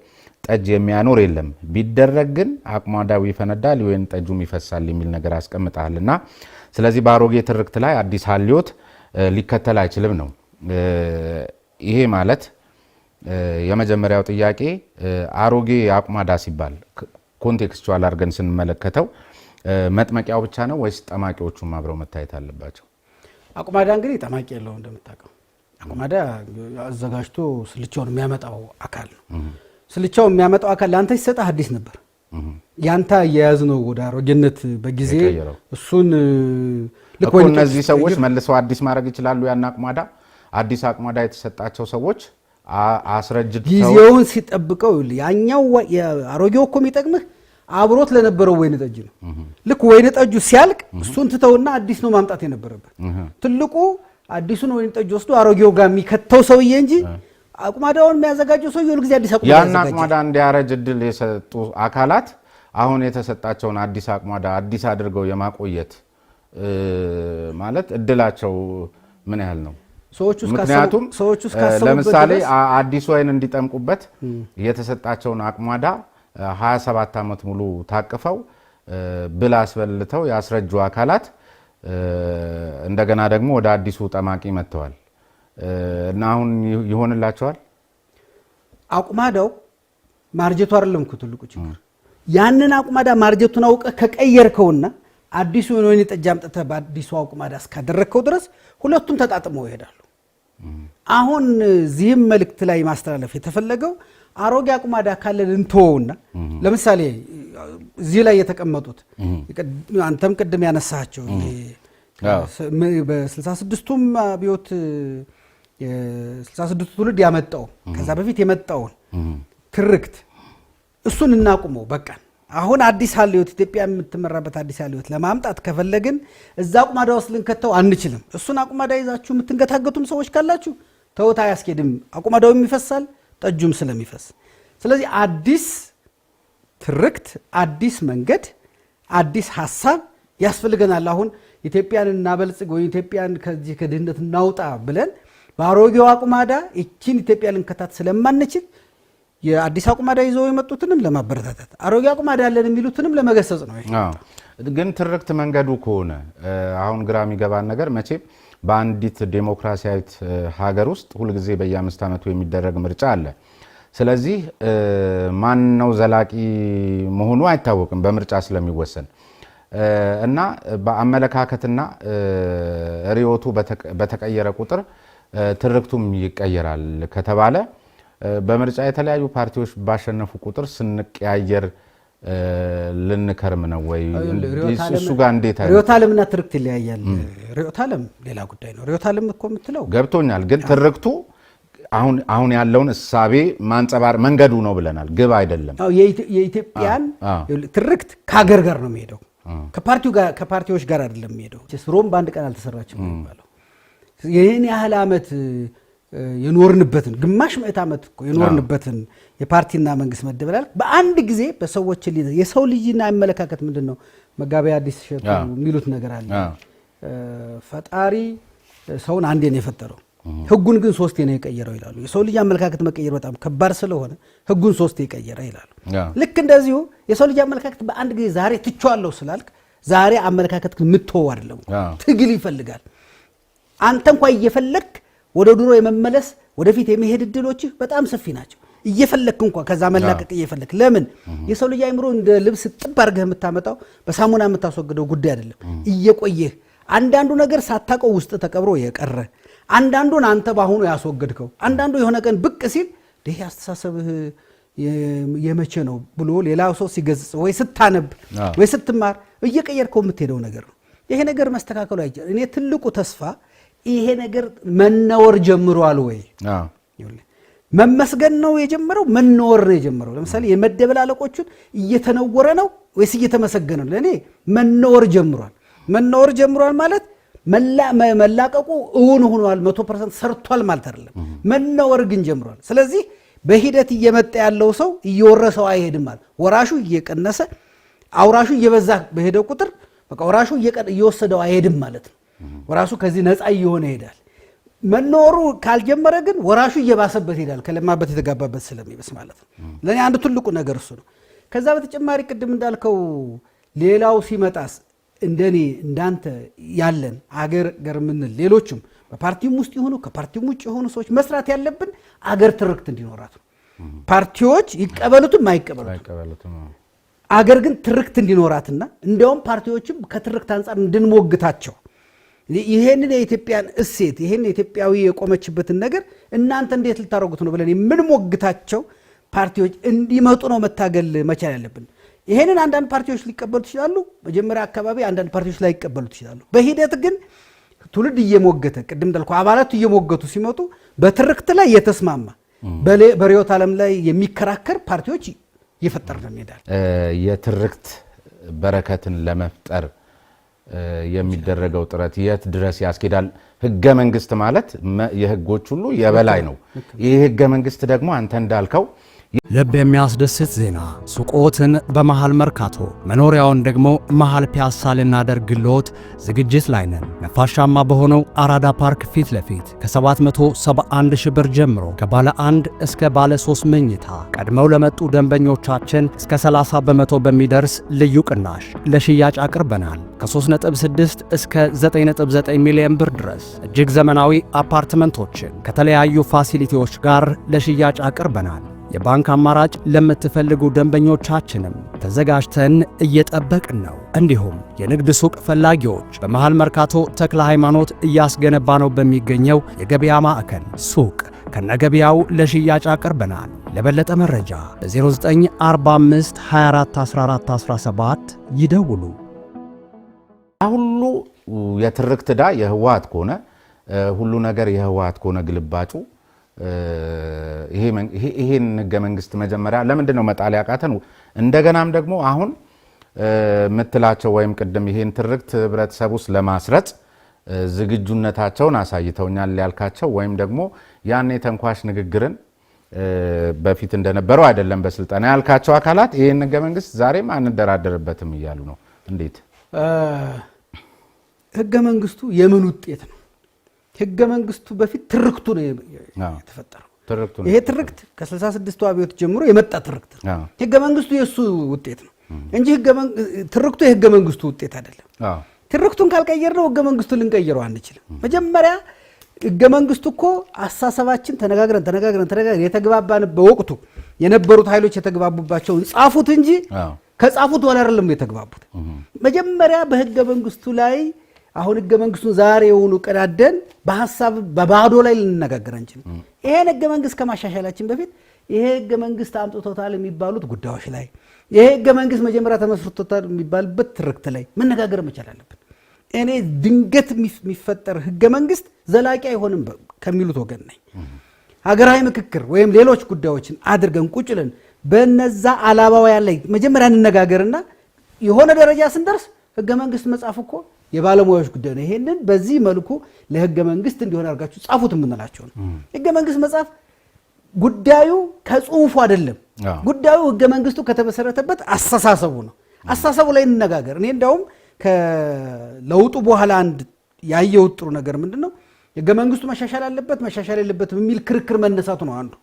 ጠጅ የሚያኖር የለም፣ ቢደረግ ግን አቅማዳው ይፈነዳል፣ ወይን ጠጁም ይፈሳል የሚል ነገር አስቀምጣልና ስለዚህ በአሮጌ ትርክት ላይ አዲስ ሀልዮት ሊከተል አይችልም ነው። ይሄ ማለት የመጀመሪያው ጥያቄ አሮጌ አቅማዳ ሲባል ኮንቴክስቹዋል አድርገን ስንመለከተው መጥመቂያው ብቻ ነው ወይስ ጠማቂዎቹም አብረው መታየት አለባቸው? አቅማዳ እንግዲህ ጠማቂ የለውም እንደምታውቀው። አቅማዳ አዘጋጅቶ ስልቻውን የሚያመጣው አካል ነው። ስልቻው የሚያመጣው አካል ለአንተ ሲሰጥህ አዲስ ነበር፣ ያንተ አያያዝ ነው ወደ አሮጌነት በጊዜ እሱን ልክ ወይ እነዚህ ሰዎች መልሰው አዲስ ማድረግ ይችላሉ። ያን አቅማዳ አዲስ አቅማዳ የተሰጣቸው ሰዎች አስረጅተው ጊዜውን ሲጠብቀው ያኛው አሮጌው እኮ የሚጠቅምህ አብሮት ለነበረው ወይን ጠጅ ነው። ልክ ወይን ጠጁ ሲያልቅ እሱን ትተውና አዲስ ነው ማምጣት የነበረበት። ትልቁ አዲሱን ወይን ጠጅ ወስዶ አሮጌው ጋር የሚከተው ሰውዬ እንጂ አቅማዳውን የሚያዘጋጀው ሰውዬ ሁሉ ጊዜ አዲስ አቅማዳ ያን አቅማዳ እንዲያረጅ እድል የሰጡ አካላት አሁን የተሰጣቸውን አዲስ አቅማዳ አዲስ አድርገው የማቆየት ማለት እድላቸው ምን ያህል ነው? ምክንያቱም ለምሳሌ አዲስ ወይን እንዲጠምቁበት የተሰጣቸውን አቅማዳ 27 ዓመት ሙሉ ታቅፈው ብል አስበልተው ያስረጁ አካላት እንደገና ደግሞ ወደ አዲሱ ጠማቂ መጥተዋል እና አሁን ይሆንላቸዋል። አቅማዳው ማርጀቱ አይደለም እኮ ትልቁ ችግር። ያንን አቅማዳ ማርጀቱን አውቀህ ከቀየርከውና አዲሱ ወይን ጠጅ አምጥተህ በአዲሱ አቅማዳ እስካደረግከው ድረስ ሁለቱም ተጣጥመው ይሄዳሉ። አሁን እዚህም መልእክት ላይ ማስተላለፍ የተፈለገው አሮጌ አቅማዳ ካለን እንተወውና ለምሳሌ እዚህ ላይ የተቀመጡት አንተም ቅድም ያነሳቸው በ66ቱም አብዮት የ66ቱ ትውልድ ያመጣው ከዛ በፊት የመጣውን ትርክት እሱን እናቁመው በቃ። አሁን አዲስ ሀልዮት ኢትዮጵያ የምትመራበት አዲስ ሀልዮት ለማምጣት ከፈለግን እዛ አቅማዳ ውስጥ ልንከተው አንችልም። እሱን አቅማዳ ይዛችሁ የምትንገታገቱም ሰዎች ካላችሁ ተውት፣ አያስኬድም። አቅማዳውም ይፈሳል፣ ጠጁም ስለሚፈስ። ስለዚህ አዲስ ትርክት፣ አዲስ መንገድ፣ አዲስ ሀሳብ ያስፈልገናል። አሁን ኢትዮጵያን እናበልጽግ ወይ ኢትዮጵያን ከዚህ ከድህነት እናውጣ ብለን በአሮጌው አቅማዳ እቺን ኢትዮጵያ ልንከታት ስለማንችል የአዲስ አቅማዳ ይዘው የመጡትንም ለማበረታታት አሮጌ አቅማዳ ያለን የሚሉትንም ለመገሰጽ ነው። ግን ትርክት መንገዱ ከሆነ አሁን ግራ የሚገባን ነገር መቼም በአንዲት ዴሞክራሲያዊት ሀገር ውስጥ ሁልጊዜ በየ5 ዓመቱ የሚደረግ ምርጫ አለ። ስለዚህ ማን ነው ዘላቂ መሆኑ አይታወቅም በምርጫ ስለሚወሰን እና በአመለካከትና ርዕዮቱ በተቀየረ ቁጥር ትርክቱም ይቀየራል ከተባለ በምርጫ የተለያዩ ፓርቲዎች ባሸነፉ ቁጥር ስንቀያየር ልንከርም ነው ወይ? እሱ ጋር እንዴት አይደል? ርዕዮተ ዓለምና ትርክት ይለያያል። ርዕዮተ ዓለም ሌላ ጉዳይ ነው። ርዕዮተ ዓለም እኮ የምትለው ገብቶኛል። ግን ትርክቱ አሁን ያለውን እሳቤ ማንጸባር መንገዱ ነው ብለናል፣ ግብ አይደለም። የኢትዮጵያን ትርክት ከሀገር ጋር ነው የሚሄደው። ከፓርቲዎች ጋር አይደለም የሚሄደው። ሮም በአንድ ቀን አልተሰራችም የሚባለው ይህን ያህል ዓመት የኖርንበትን ግማሽ ምዕት ዓመት እኮ የኖርንበትን የፓርቲና መንግስት መደበላለቅ በአንድ ጊዜ በሰዎች የሰው ልጅና አመለካከት ምንድነው መጋቢ አዲስ እሸቱ የሚሉት ነገር አለ። ፈጣሪ ሰውን አንዴ ነው የፈጠረው፣ ህጉን ግን ሶስቴ ነው የቀየረው ይላሉ። የሰው ልጅ አመለካከት መቀየር በጣም ከባድ ስለሆነ ህጉን ሶስቴ የቀየረ ይላሉ። ልክ እንደዚሁ የሰው ልጅ አመለካከት በአንድ ጊዜ ዛሬ ትቼዋለሁ ስላልክ ዛሬ አመለካከት ግን የምትተወው አይደለም፣ ትግል ይፈልጋል። አንተ እንኳን እየፈለክ ወደ ድሮ የመመለስ ወደፊት የመሄድ እድሎችህ በጣም ሰፊ ናቸው። እየፈለክ እንኳን ከዛ መላቀቅ እየፈለክ ለምን የሰው ልጅ አይምሮ እንደ ልብስ ጥብ አድርገህ የምታመጣው በሳሙና የምታስወግደው ጉዳይ አይደለም። እየቆየህ አንዳንዱ ነገር ሳታውቀው ውስጥ ተቀብሮ የቀረ አንዳንዱን አንተ ባሁኑ ያስወገድከው አንዳንዱ የሆነ ቀን ብቅ ሲል ይሄ አስተሳሰብህ የመቼ ነው ብሎ ሌላው ሰው ሲገጽ ወይ ስታነብ ወይ ስትማር እየቀየርከው የምትሄደው ነገር ነው። ይሄ ነገር መስተካከሉ አይቻልም። እኔ ትልቁ ተስፋ ይሄ ነገር መነወር ጀምሯል ወይ መመስገን ነው የጀመረው መነወር ነው የጀመረው። ለምሳሌ የመደበላለቆቹን እየተነወረ ነው ወይስ እየተመሰገነ ነው? ለኔ መነወር ጀምሯል። መነወር ጀምሯል ማለት መላቀቁ እውን ሆኗል 100% ሰርቷል ማለት አይደለም። መነወር ግን ጀምሯል። ስለዚህ በሂደት እየመጣ ያለው ሰው እየወረሰው አይሄድም ማለት ወራሹ እየቀነሰ አውራሹ እየበዛ በሄደው ቁጥር በቃ ወራሹ እየወሰደው አይሄድም ማለት ነው። ወራሹ ከዚህ ነፃ እየሆነ ይሄዳል። መኖሩ ካልጀመረ ግን ወራሹ እየባሰበት ይሄዳል፣ ከለማበት የተጋባበት ስለሚበስ ማለት ነው። ለኔ አንድ ትልቁ ነገር እሱ ነው። ከዛ በተጨማሪ ቅድም እንዳልከው ሌላው ሲመጣስ እንደኔ እንዳንተ ያለን አገር ገርምንል ሌሎችም በፓርቲም ውስጥ ይሆኑ ከፓርቲም ውጭ የሆኑ ሰዎች መስራት ያለብን አገር ትርክት እንዲኖራት ነው። ፓርቲዎች ይቀበሉትም አይቀበሉትም አገር ግን ትርክት እንዲኖራትና እንደውም ፓርቲዎችም ከትርክት አንፃር እንድንሞግታቸው ይሄንን የኢትዮጵያን እሴት ይሄን ኢትዮጵያዊ የቆመችበትን ነገር እናንተ እንዴት ልታረጉት ነው ብለን የምንሞግታቸው ፓርቲዎች እንዲመጡ ነው መታገል መቻል ያለብን። ይሄንን አንዳንድ ፓርቲዎች ሊቀበሉት ይችላሉ፣ መጀመሪያ አካባቢ አንዳንድ ፓርቲዎች ላይ ይቀበሉት ይችላሉ። በሂደት ግን ትውልድ እየሞገተ ቅድም እንዳልኩ አባላቱ እየሞገቱ ሲመጡ በትርክት ላይ የተስማማ በርዕዮተ ዓለም ላይ የሚከራከር ፓርቲዎች እየፈጠርን እንሄዳለን። የትርክት በረከትን ለመፍጠር የሚደረገው ጥረት የት ድረስ ያስኬዳል? ህገ መንግስት ማለት የህጎች ሁሉ የበላይ ነው። ይህ ህገ መንግስት ደግሞ አንተ እንዳልከው ልብ የሚያስደስት ዜና ሱቆትን በመሃል መርካቶ መኖሪያውን ደግሞ መሃል ፒያሳ ልናደርግልዎት ዝግጅት ላይ ነን። ነፋሻማ በሆነው አራዳ ፓርክ ፊት ለፊት ከ771 ሺህ ብር ጀምሮ ከባለ 1 እስከ ባለ 3 መኝታ ቀድመው ለመጡ ደንበኞቻችን እስከ 30 በመቶ በሚደርስ ልዩ ቅናሽ ለሽያጭ አቅርበናል። ከ3.6 እስከ 9.9 ሚሊዮን ብር ድረስ እጅግ ዘመናዊ አፓርትመንቶችን ከተለያዩ ፋሲሊቲዎች ጋር ለሽያጭ አቅርበናል። የባንክ አማራጭ ለምትፈልጉ ደንበኞቻችንም ተዘጋጅተን እየጠበቅን ነው። እንዲሁም የንግድ ሱቅ ፈላጊዎች በመሃል መርካቶ ተክለ ሃይማኖት እያስገነባ ነው በሚገኘው የገበያ ማዕከል ሱቅ ከነገበያው ለሽያጭ አቅርበናል። ለበለጠ መረጃ 0945 24 14 17 ይደውሉ። ሁሉ የትርክት ዕዳ የህወሓት ከሆነ ሁሉ ነገር የህወሓት ከሆነ ግልባጩ ይሄን ህገ መንግስት መጀመሪያ ለምንድን ነው መጣል ያቃተን? እንደገናም ደግሞ አሁን ምትላቸው ወይም ቅድም ይሄን ትርክት ህብረተሰብ ውስጥ ለማስረጽ ዝግጁነታቸውን አሳይተውኛል ያልካቸው ወይም ደግሞ ያኔ ተንኳሽ ንግግርን በፊት እንደነበረው አይደለም በስልጣና ያልካቸው አካላት ይሄን ህገ መንግስት ዛሬም አንደራደርበትም እያሉ ነው። እንዴት? ህገ መንግስቱ የምን ውጤት ነው? ህገ መንግስቱ በፊት ትርክቱ ነው የተፈጠረው። ይሄ ትርክት ከ66ቱ አብዮት ጀምሮ የመጣ ትርክት ነው። ህገ መንግስቱ የሱ ውጤት ነው እንጂ ትርክቱ የህገ መንግስቱ ውጤት አይደለም። ትርክቱን ካልቀየርነው ህገ መንግስቱን ልንቀይረው አንችልም። መጀመሪያ ህገ መንግስቱ እኮ አሳሰባችን ተነጋግረን የተግባባን በወቅቱ የነበሩት ኃይሎች የተግባቡባቸውን ጻፉት እንጂ ከጻፉት ወላ አይደለም የተግባቡት። መጀመሪያ በህገ መንግስቱ ላይ አሁን ህገ መንግስቱን ዛሬውኑ ቀዳደን በሐሳብ በባዶ ላይ ልንነጋገር አንችልም። ይሄን ህገ መንግስት ከማሻሻላችን በፊት ይሄ ህገ መንግስት አምጥቶታል የሚባሉት ጉዳዮች ላይ ይሄ ህገ መንግስት መጀመሪያ ተመስርቶታል የሚባልበት ትርክት ላይ መነጋገር መቻል አለብን። እኔ ድንገት የሚፈጠር ህገ መንግስት ዘላቂ አይሆንም ከሚሉት ወገን ነኝ። ሀገራዊ ምክክር ወይም ሌሎች ጉዳዮችን አድርገን ቁጭልን በነዛ አላባውያን ላይ መጀመሪያ እንነጋገርና የሆነ ደረጃ ስንደርስ ህገ መንግስት መጻፍ እኮ የባለሙያዎች ጉዳይ ነው። ይሄንን በዚህ መልኩ ለህገ መንግስት እንዲሆን አድርጋችሁ ጻፉት የምንላቸው ነው። ህገ መንግስት መጻፍ ጉዳዩ ከጽሁፉ አይደለም። ጉዳዩ ህገ መንግስቱ ከተመሰረተበት አስተሳሰቡ ነው። አስተሳሰቡ ላይ እንነጋገር። እኔ እንደውም ከለውጡ በኋላ አንድ ያየሁት ጥሩ ነገር ምንድነው ህገ መንግስቱ መሻሻል አለበት መሻሻል የለበትም የሚል ክርክር መነሳቱ ነው አንዱ።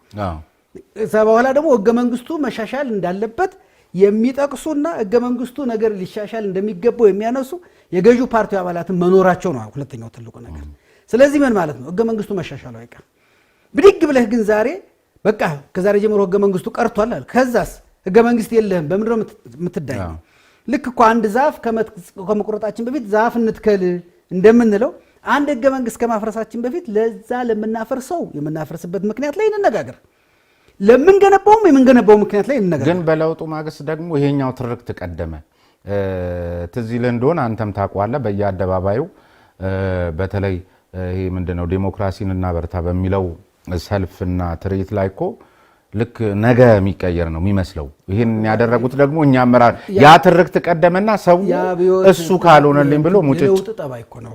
በኋላ ደግሞ ህገ መንግስቱ መሻሻል እንዳለበት የሚጠቅሱና ህገ መንግስቱ ነገር ሊሻሻል እንደሚገባው የሚያነሱ የገዢው ፓርቲው አባላትን መኖራቸው ነው ሁለተኛው ትልቁ ነገር። ስለዚህ ምን ማለት ነው? ህገ መንግስቱ መሻሻሉ አይቀርም። ብድግ ብለህ ግን ዛሬ በቃ ከዛሬ ጀምሮ ህገ መንግስቱ ቀርቷል አለ። ከዛስ ህገ መንግስት የለህም በምንድን ነው የምትዳኘው? ልክ እኮ አንድ ዛፍ ከመቁረጣችን በፊት ዛፍ እንትከል እንደምንለው አንድ ህገ መንግስት ከማፍረሳችን በፊት ለዛ ለምናፈርሰው የምናፈርስበት ምክንያት ላይ እንነጋገር፣ ለምንገነባውም የምንገነባው ምክንያት ላይ እንነጋገር። ግን በለውጡ ማግስት ደግሞ ይሄኛው ትርክት ቀደመ። ትዝ ይልህ እንደሆነ አንተም ታውቀዋለህ፣ በየአደባባዩ በተለይ ይሄ ምንድነው ዲሞክራሲን እናበርታ በሚለው ሰልፍና ትርኢት ላይ እኮ ልክ ነገ የሚቀየር ነው የሚመስለው። ይህን ያደረጉት ደግሞ እኛ አመራር ያ ትርክት ቀደመና ሰው እሱ ካልሆነልኝ ብሎ ሙጭጭ ለውጥ ጠባይ እኮ ነው።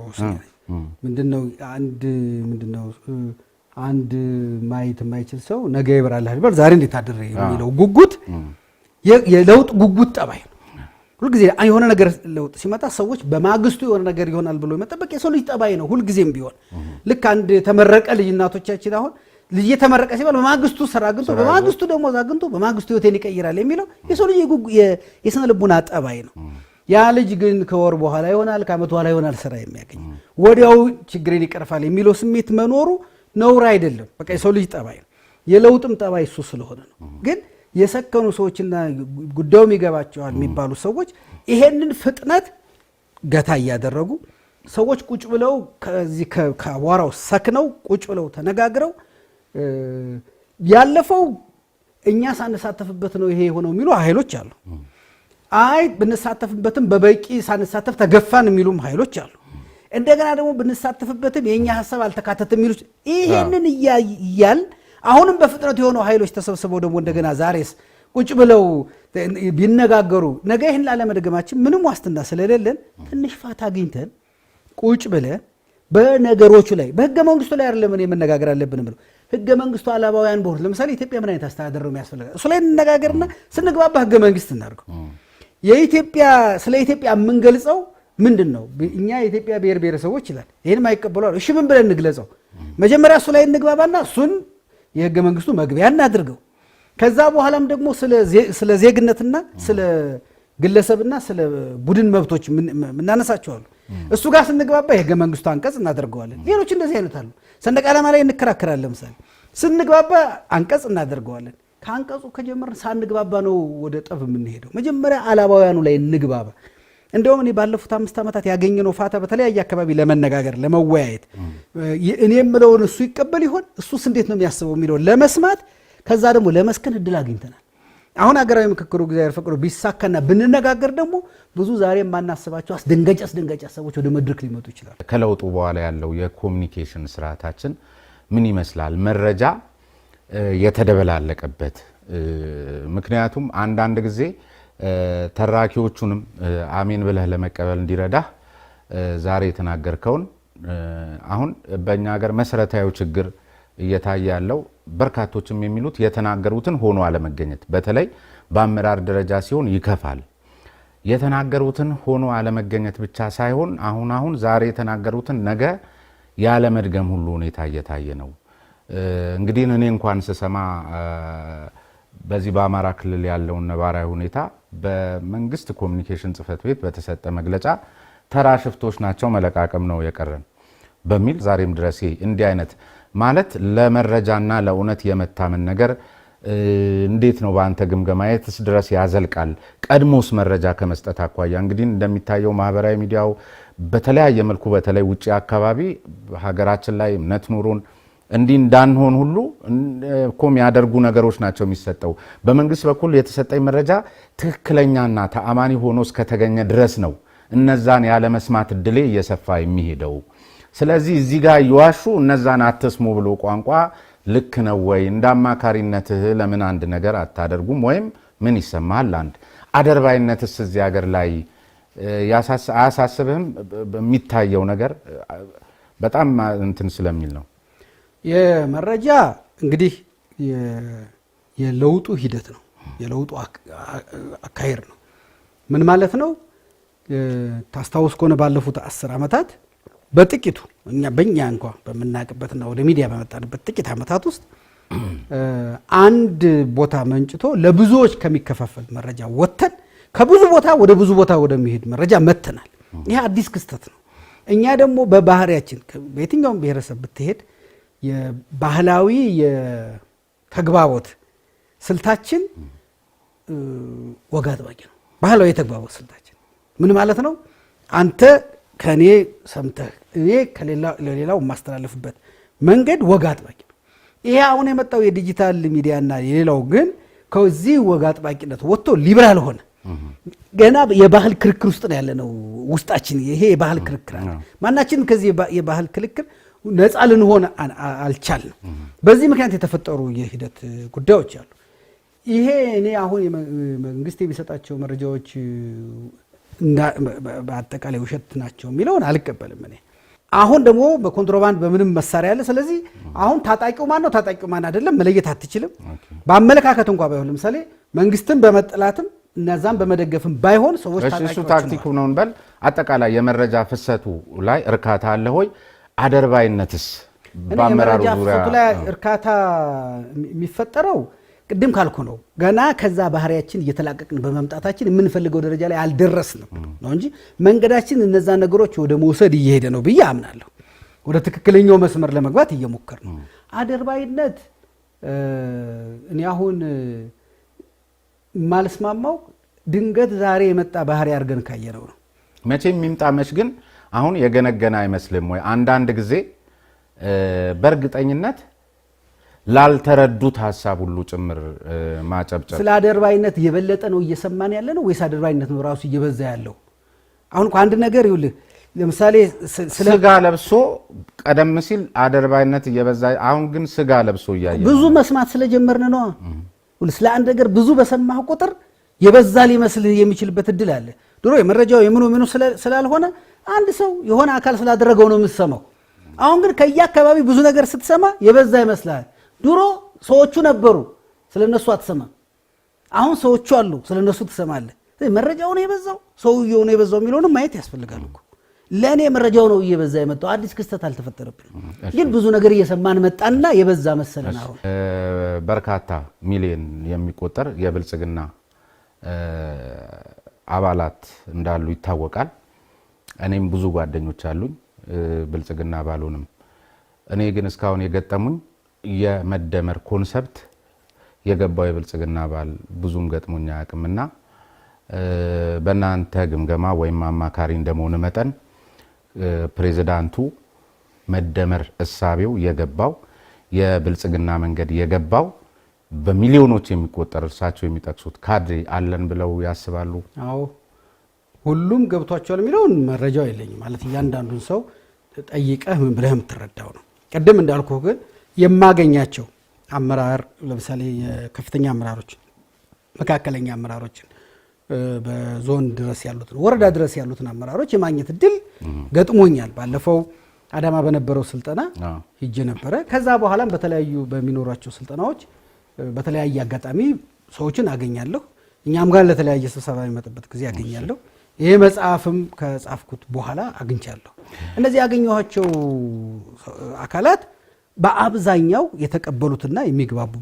ምንድነው አንድ ማየት የማይችል ሰው ነገ ይበራልህ አይደል ዛሬ እንዴት አደረ የሚለው ጉጉት የለውጥ ጉጉት ጠባይ ነው። ሁልጊዜ የሆነ ነገር ለውጥ ሲመጣ ሰዎች በማግስቱ የሆነ ነገር ይሆናል ብሎ መጠበቅ የሰው ልጅ ጠባይ ነው ሁልጊዜም ቢሆን። ልክ አንድ ተመረቀ ልጅ እናቶቻችን አሁን ልጅ የተመረቀ ሲባል በማግስቱ ስራ አግኝቶ በማግስቱ ደግሞ አግኝቶ በማግስቱ ህይወቴን ይቀይራል የሚለው የሰው ልጅ የስነ ልቡና ጠባይ ነው። ያ ልጅ ግን ከወር በኋላ ይሆናል ከዓመት በኋላ ይሆናል ስራ የሚያገኝ ወዲያው ችግሬን ይቀርፋል የሚለው ስሜት መኖሩ ነውር አይደለም። በቃ የሰው ልጅ ጠባይ ነው። የለውጥም ጠባይ እሱ ስለሆነ ነው። ግን የሰከኑ ሰዎችና ጉዳዩም ይገባቸዋል የሚባሉ ሰዎች ይሄንን ፍጥነት ገታ እያደረጉ ሰዎች ቁጭ ብለው ከዚህ ከአቧራው ሰክነው ቁጭ ብለው ተነጋግረው ያለፈው እኛ ሳንሳተፍበት ነው ይሄ የሆነው የሚሉ ኃይሎች አሉ። አይ ብንሳተፍበትም በበቂ ሳንሳተፍ ተገፋን የሚሉም ኃይሎች አሉ። እንደገና ደግሞ ብንሳተፍበትም የኛ ሐሳብ አልተካተተም የሚሉት ይሄንን እያል አሁንም በፍጥነት የሆነው ኃይሎች ተሰብስበው ደግሞ እንደገና ዛሬስ ቁጭ ብለው ቢነጋገሩ ነገ ይህን ላለመደገማችን ምንም ዋስትና ስለሌለን ትንሽ ፋታ አግኝተን ቁጭ ብለን በነገሮቹ ላይ በህገ መንግስቱ ላይ አይደለም መነጋገር አለብን ብለው ህገ መንግስቱ አላባውያን ቦርድ ለምሳሌ ኢትዮጵያ ምን አይነት አስተዳደር ነው የሚያስፈልጋል እሱ ላይ እንነጋገርና ስንግባባ ህገ መንግስት እናድርገው። የኢትዮጵያ ስለ ኢትዮጵያ የምንገልጸው ምንድነው? እኛ የኢትዮጵያ ብሔር ብሔረሰቦች ይላል ይሄን ማይቀበሉ እሺ ምን ብለን እንግለጸው? መጀመሪያ እሱ ላይ እንግባባና እሱን የህገ መንግስቱ መግቢያ እናድርገው። ከዛ በኋላም ደግሞ ስለ ዜግነትና ስለ ግለሰብና ስለ ቡድን መብቶች ምናነሳቸው አሉ። እሱ ጋር ስንግባባ የህገ መንግስቱ አንቀጽ እናደርገዋለን። ሌሎች እንደዚህ አይነት አሉ። ሰንደቅ ዓላማ ላይ እንከራከራለን። ምሳሌ ስንግባባ አንቀጽ እናደርገዋለን። ከአንቀጹ ከጀመርን ሳንግባባ ነው ወደ ጠብ የምንሄደው። መጀመሪያ አላባውያኑ ላይ እንግባባ። እንደውም እኔ ባለፉት 5 ዓመታት ያገኘነው ፋታ በተለያየ አካባቢ ለመነጋገር ለመወያየት እኔ የምለውን እሱ ይቀበል ይሆን እሱስ እንዴት ነው የሚያስበው የሚለውን ለመስማት ከዛ ደግሞ ለመስከን እድል አግኝተናል። አሁን ሀገራዊ ምክክሩ እግዚአብሔር ፈቅዶ ቢሳካና ብንነጋገር ደግሞ ብዙ ዛሬ የማናስባቸው አስደንጋጭ ሀሳቦች ወደ መድረክ ሊመጡ ይችላል። ከለውጡ በኋላ ያለው የኮሚኒኬሽን ስርዓታችን ምን ይመስላል? መረጃ የተደበላለቀበት ምክንያቱም አንዳንድ ጊዜ ተራኪዎቹንም አሜን ብለህ ለመቀበል እንዲረዳህ ዛሬ የተናገርከውን አሁን በእኛ ሀገር መሰረታዊ ችግር እየታየ ያለው በርካቶችም የሚሉት የተናገሩትን ሆኖ አለመገኘት፣ በተለይ በአመራር ደረጃ ሲሆን ይከፋል። የተናገሩትን ሆኖ አለመገኘት ብቻ ሳይሆን አሁን ዛሬ የተናገሩትን ነገ ያለ መድገም ሁሉ ሁኔታ እየታየ ነው። እንግዲህ እኔ እንኳን ስሰማ በዚህ በአማራ ክልል ያለውን ነባራዊ ሁኔታ በመንግስት ኮሚኒኬሽን ጽህፈት ቤት በተሰጠ መግለጫ ተራ ሽፍቶች ናቸው መለቃቀም ነው የቀረን በሚል ዛሬም ድረስ እንዲህ አይነት ማለት ለመረጃና ለእውነት የመታመን ነገር እንዴት ነው በአንተ ግምገማ የትስ ድረስ ያዘልቃል? ቀድሞስ መረጃ ከመስጠት አኳያ እንግዲህ እንደሚታየው ማህበራዊ ሚዲያው በተለያየ መልኩ በተለይ ውጪ አካባቢ ሀገራችን ላይ እምነት ኑሮን እንዲህ እንዳንሆን ሁሉ እኮ የሚያደርጉ ነገሮች ናቸው የሚሰጠው። በመንግስት በኩል የተሰጠኝ መረጃ ትክክለኛና ተአማኒ ሆኖ እስከተገኘ ድረስ ነው እነዛን ያለ መስማት እድሌ እየሰፋ የሚሄደው። ስለዚህ እዚህ ጋር እየዋሹ እነዛን አትስሙ ብሎ ቋንቋ ልክ ነው ወይ? እንደ አማካሪነትህ ለምን አንድ ነገር አታደርጉም? ወይም ምን ይሰማል? አንድ አደርባይነትስ እዚህ ሀገር ላይ አያሳስብህም? የሚታየው ነገር በጣም እንትን ስለሚል ነው። የመረጃ እንግዲህ የለውጡ ሂደት ነው፣ የለውጡ አካሄድ ነው። ምን ማለት ነው? ታስታውስ ከሆነ ባለፉት 10 ዓመታት በጥቂቱ በእኛ እንኳ በምናውቅበትና ወደ ሚዲያ በመጣንበት ጥቂት ዓመታት ውስጥ አንድ ቦታ መንጭቶ ለብዙዎች ከሚከፋፈል መረጃ ወጥተን ከብዙ ቦታ ወደ ብዙ ቦታ ወደሚሄድ መረጃ መጥተናል። ይሄ አዲስ ክስተት ነው። እኛ ደግሞ በባህሪያችን በየትኛውም ብሔረሰብ ብትሄድ የባህላዊ የተግባቦት ስልታችን ወግ አጥባቂ ነው። ባህላዊ የተግባቦት ስልታችን ምን ማለት ነው? አንተ ከኔ ሰምተህ እኔ ለሌላው የማስተላለፍበት መንገድ ወግ አጥባቂ ነው። ይሄ አሁን የመጣው የዲጂታል ሚዲያና የሌላው ግን ከዚህ ወግ አጥባቂነት ወጥቶ ሊበራል ሆነ። ገና የባህል ክርክር ውስጥ ነው ያለነው። ውስጣችን ይሄ የባህል ክርክር አለ። ማናችንም ከዚህ የባህል ክርክር ነፃ ልንሆን አልቻልንም። በዚህ ምክንያት የተፈጠሩ የሂደት ጉዳዮች አሉ። ይሄ እኔ አሁን መንግስት የሚሰጣቸው መረጃዎች በአጠቃላይ ውሸት ናቸው የሚለውን አልቀበልም። እኔ አሁን ደግሞ በኮንትሮባንድ በምንም መሳሪያ አለ። ስለዚህ አሁን ታጣቂው ማን ነው ታጣቂው ማን አይደለም መለየት አትችልም። በአመለካከት እንኳ ባይሆን ለምሳሌ መንግስትን በመጠላትም እነዛም በመደገፍም ባይሆን ሰዎች ታጣቂዎች እሱ ታክቲኩ ነው እንበል። አጠቃላይ የመረጃ ፍሰቱ ላይ እርካታ አለ ሆይ? አደርባይነትስ በአመራሩ ዙሪያ ላይ እርካታ የሚፈጠረው ቅድም ካልኩ ነው። ገና ከዛ ባህሪያችን እየተላቀቅን በመምጣታችን የምንፈልገው ደረጃ ላይ አልደረስንም ነው እንጂ መንገዳችን እነዛ ነገሮች ወደ መውሰድ እየሄደ ነው ብዬ አምናለሁ። ወደ ትክክለኛው መስመር ለመግባት እየሞከር ነው። አደርባይነት እኔ አሁን ማልስማማው ድንገት ዛሬ የመጣ ባህሪ አድርገን ካየነው ነው። መቼም የሚምጣ መች ግን አሁን የገነገነ አይመስልም ወይ? አንዳንድ ጊዜ በእርግጠኝነት ላልተረዱት ሀሳብ ሁሉ ጭምር ማጨብጨብ። ስለ አደርባይነት የበለጠ ነው እየሰማን ያለ ነው ወይስ አደርባይነት ነው ራሱ እየበዛ ያለው? አሁን አንድ ነገር ይኸውልህ፣ ለምሳሌ ስጋ ለብሶ ቀደም ሲል አደርባይነት እየበዛ አሁን ግን ስጋ ለብሶ እያየ ብዙ መስማት ስለጀመርን ነው። ስለ አንድ ነገር ብዙ በሰማህ ቁጥር የበዛ ሊመስልህ የሚችልበት እድል አለ። ድሮ የመረጃው የምኑ ስላልሆነ አንድ ሰው የሆነ አካል ስላደረገው ነው የምትሰማው። አሁን ግን ከየአካባቢ ብዙ ነገር ስትሰማ የበዛ ይመስላል። ድሮ ሰዎቹ ነበሩ፣ ስለነሱ አትሰማ። አሁን ሰዎቹ አሉ፣ ስለነሱ ትሰማለህ። መረጃው ነው የበዛው ሰውየው ነው የበዛው የሚለውንም ማየት ያስፈልጋል እኮ። ለእኔ መረጃው ነው እየበዛ የመጣው፣ አዲስ ክስተት አልተፈጠረብንም። ግን ብዙ ነገር እየሰማን መጣንና የበዛ መሰለን። አሁን በርካታ ሚሊዮን የሚቆጠር የብልጽግና አባላት እንዳሉ ይታወቃል። እኔም ብዙ ጓደኞች አሉኝ ብልጽግና ባልሆንም። እኔ ግን እስካሁን የገጠሙኝ የመደመር ኮንሰፕት የገባው የብልጽግና አባል ብዙም ገጥሞኛ አያውቅምና በእናንተ ግምገማ ወይም አማካሪ እንደመሆን መጠን ፕሬዝዳንቱ መደመር እሳቤው የገባው የብልጽግና መንገድ የገባው በሚሊዮኖች የሚቆጠር እርሳቸው የሚጠቅሱት ካድሬ አለን ብለው ያስባሉ? አዎ ሁሉም ገብቷቸዋል የሚለውን መረጃው የለኝም። ማለት እያንዳንዱን ሰው ጠይቀህ ምን ብለህ የምትረዳው ነው። ቀደም እንዳልኩህ ግን የማገኛቸው አመራር ለምሳሌ የከፍተኛ አመራሮች፣ መካከለኛ አመራሮችን በዞን ድረስ ያሉትን ወረዳ ድረስ ያሉትን አመራሮች የማግኘት እድል ገጥሞኛል። ባለፈው አዳማ በነበረው ስልጠና ሂጄ ነበረ። ከዛ በኋላም በተለያዩ በሚኖራቸው ስልጠናዎች በተለያየ አጋጣሚ ሰዎችን አገኛለሁ። እኛም ጋር ለተለያየ ስብሰባ የሚመጣበት ጊዜ አገኛለሁ። ይሄ መጽሐፍም ከጻፍኩት በኋላ አግኝቻለሁ። እነዚህ ያገኘኋቸው አካላት በአብዛኛው የተቀበሉትና የሚግባቡ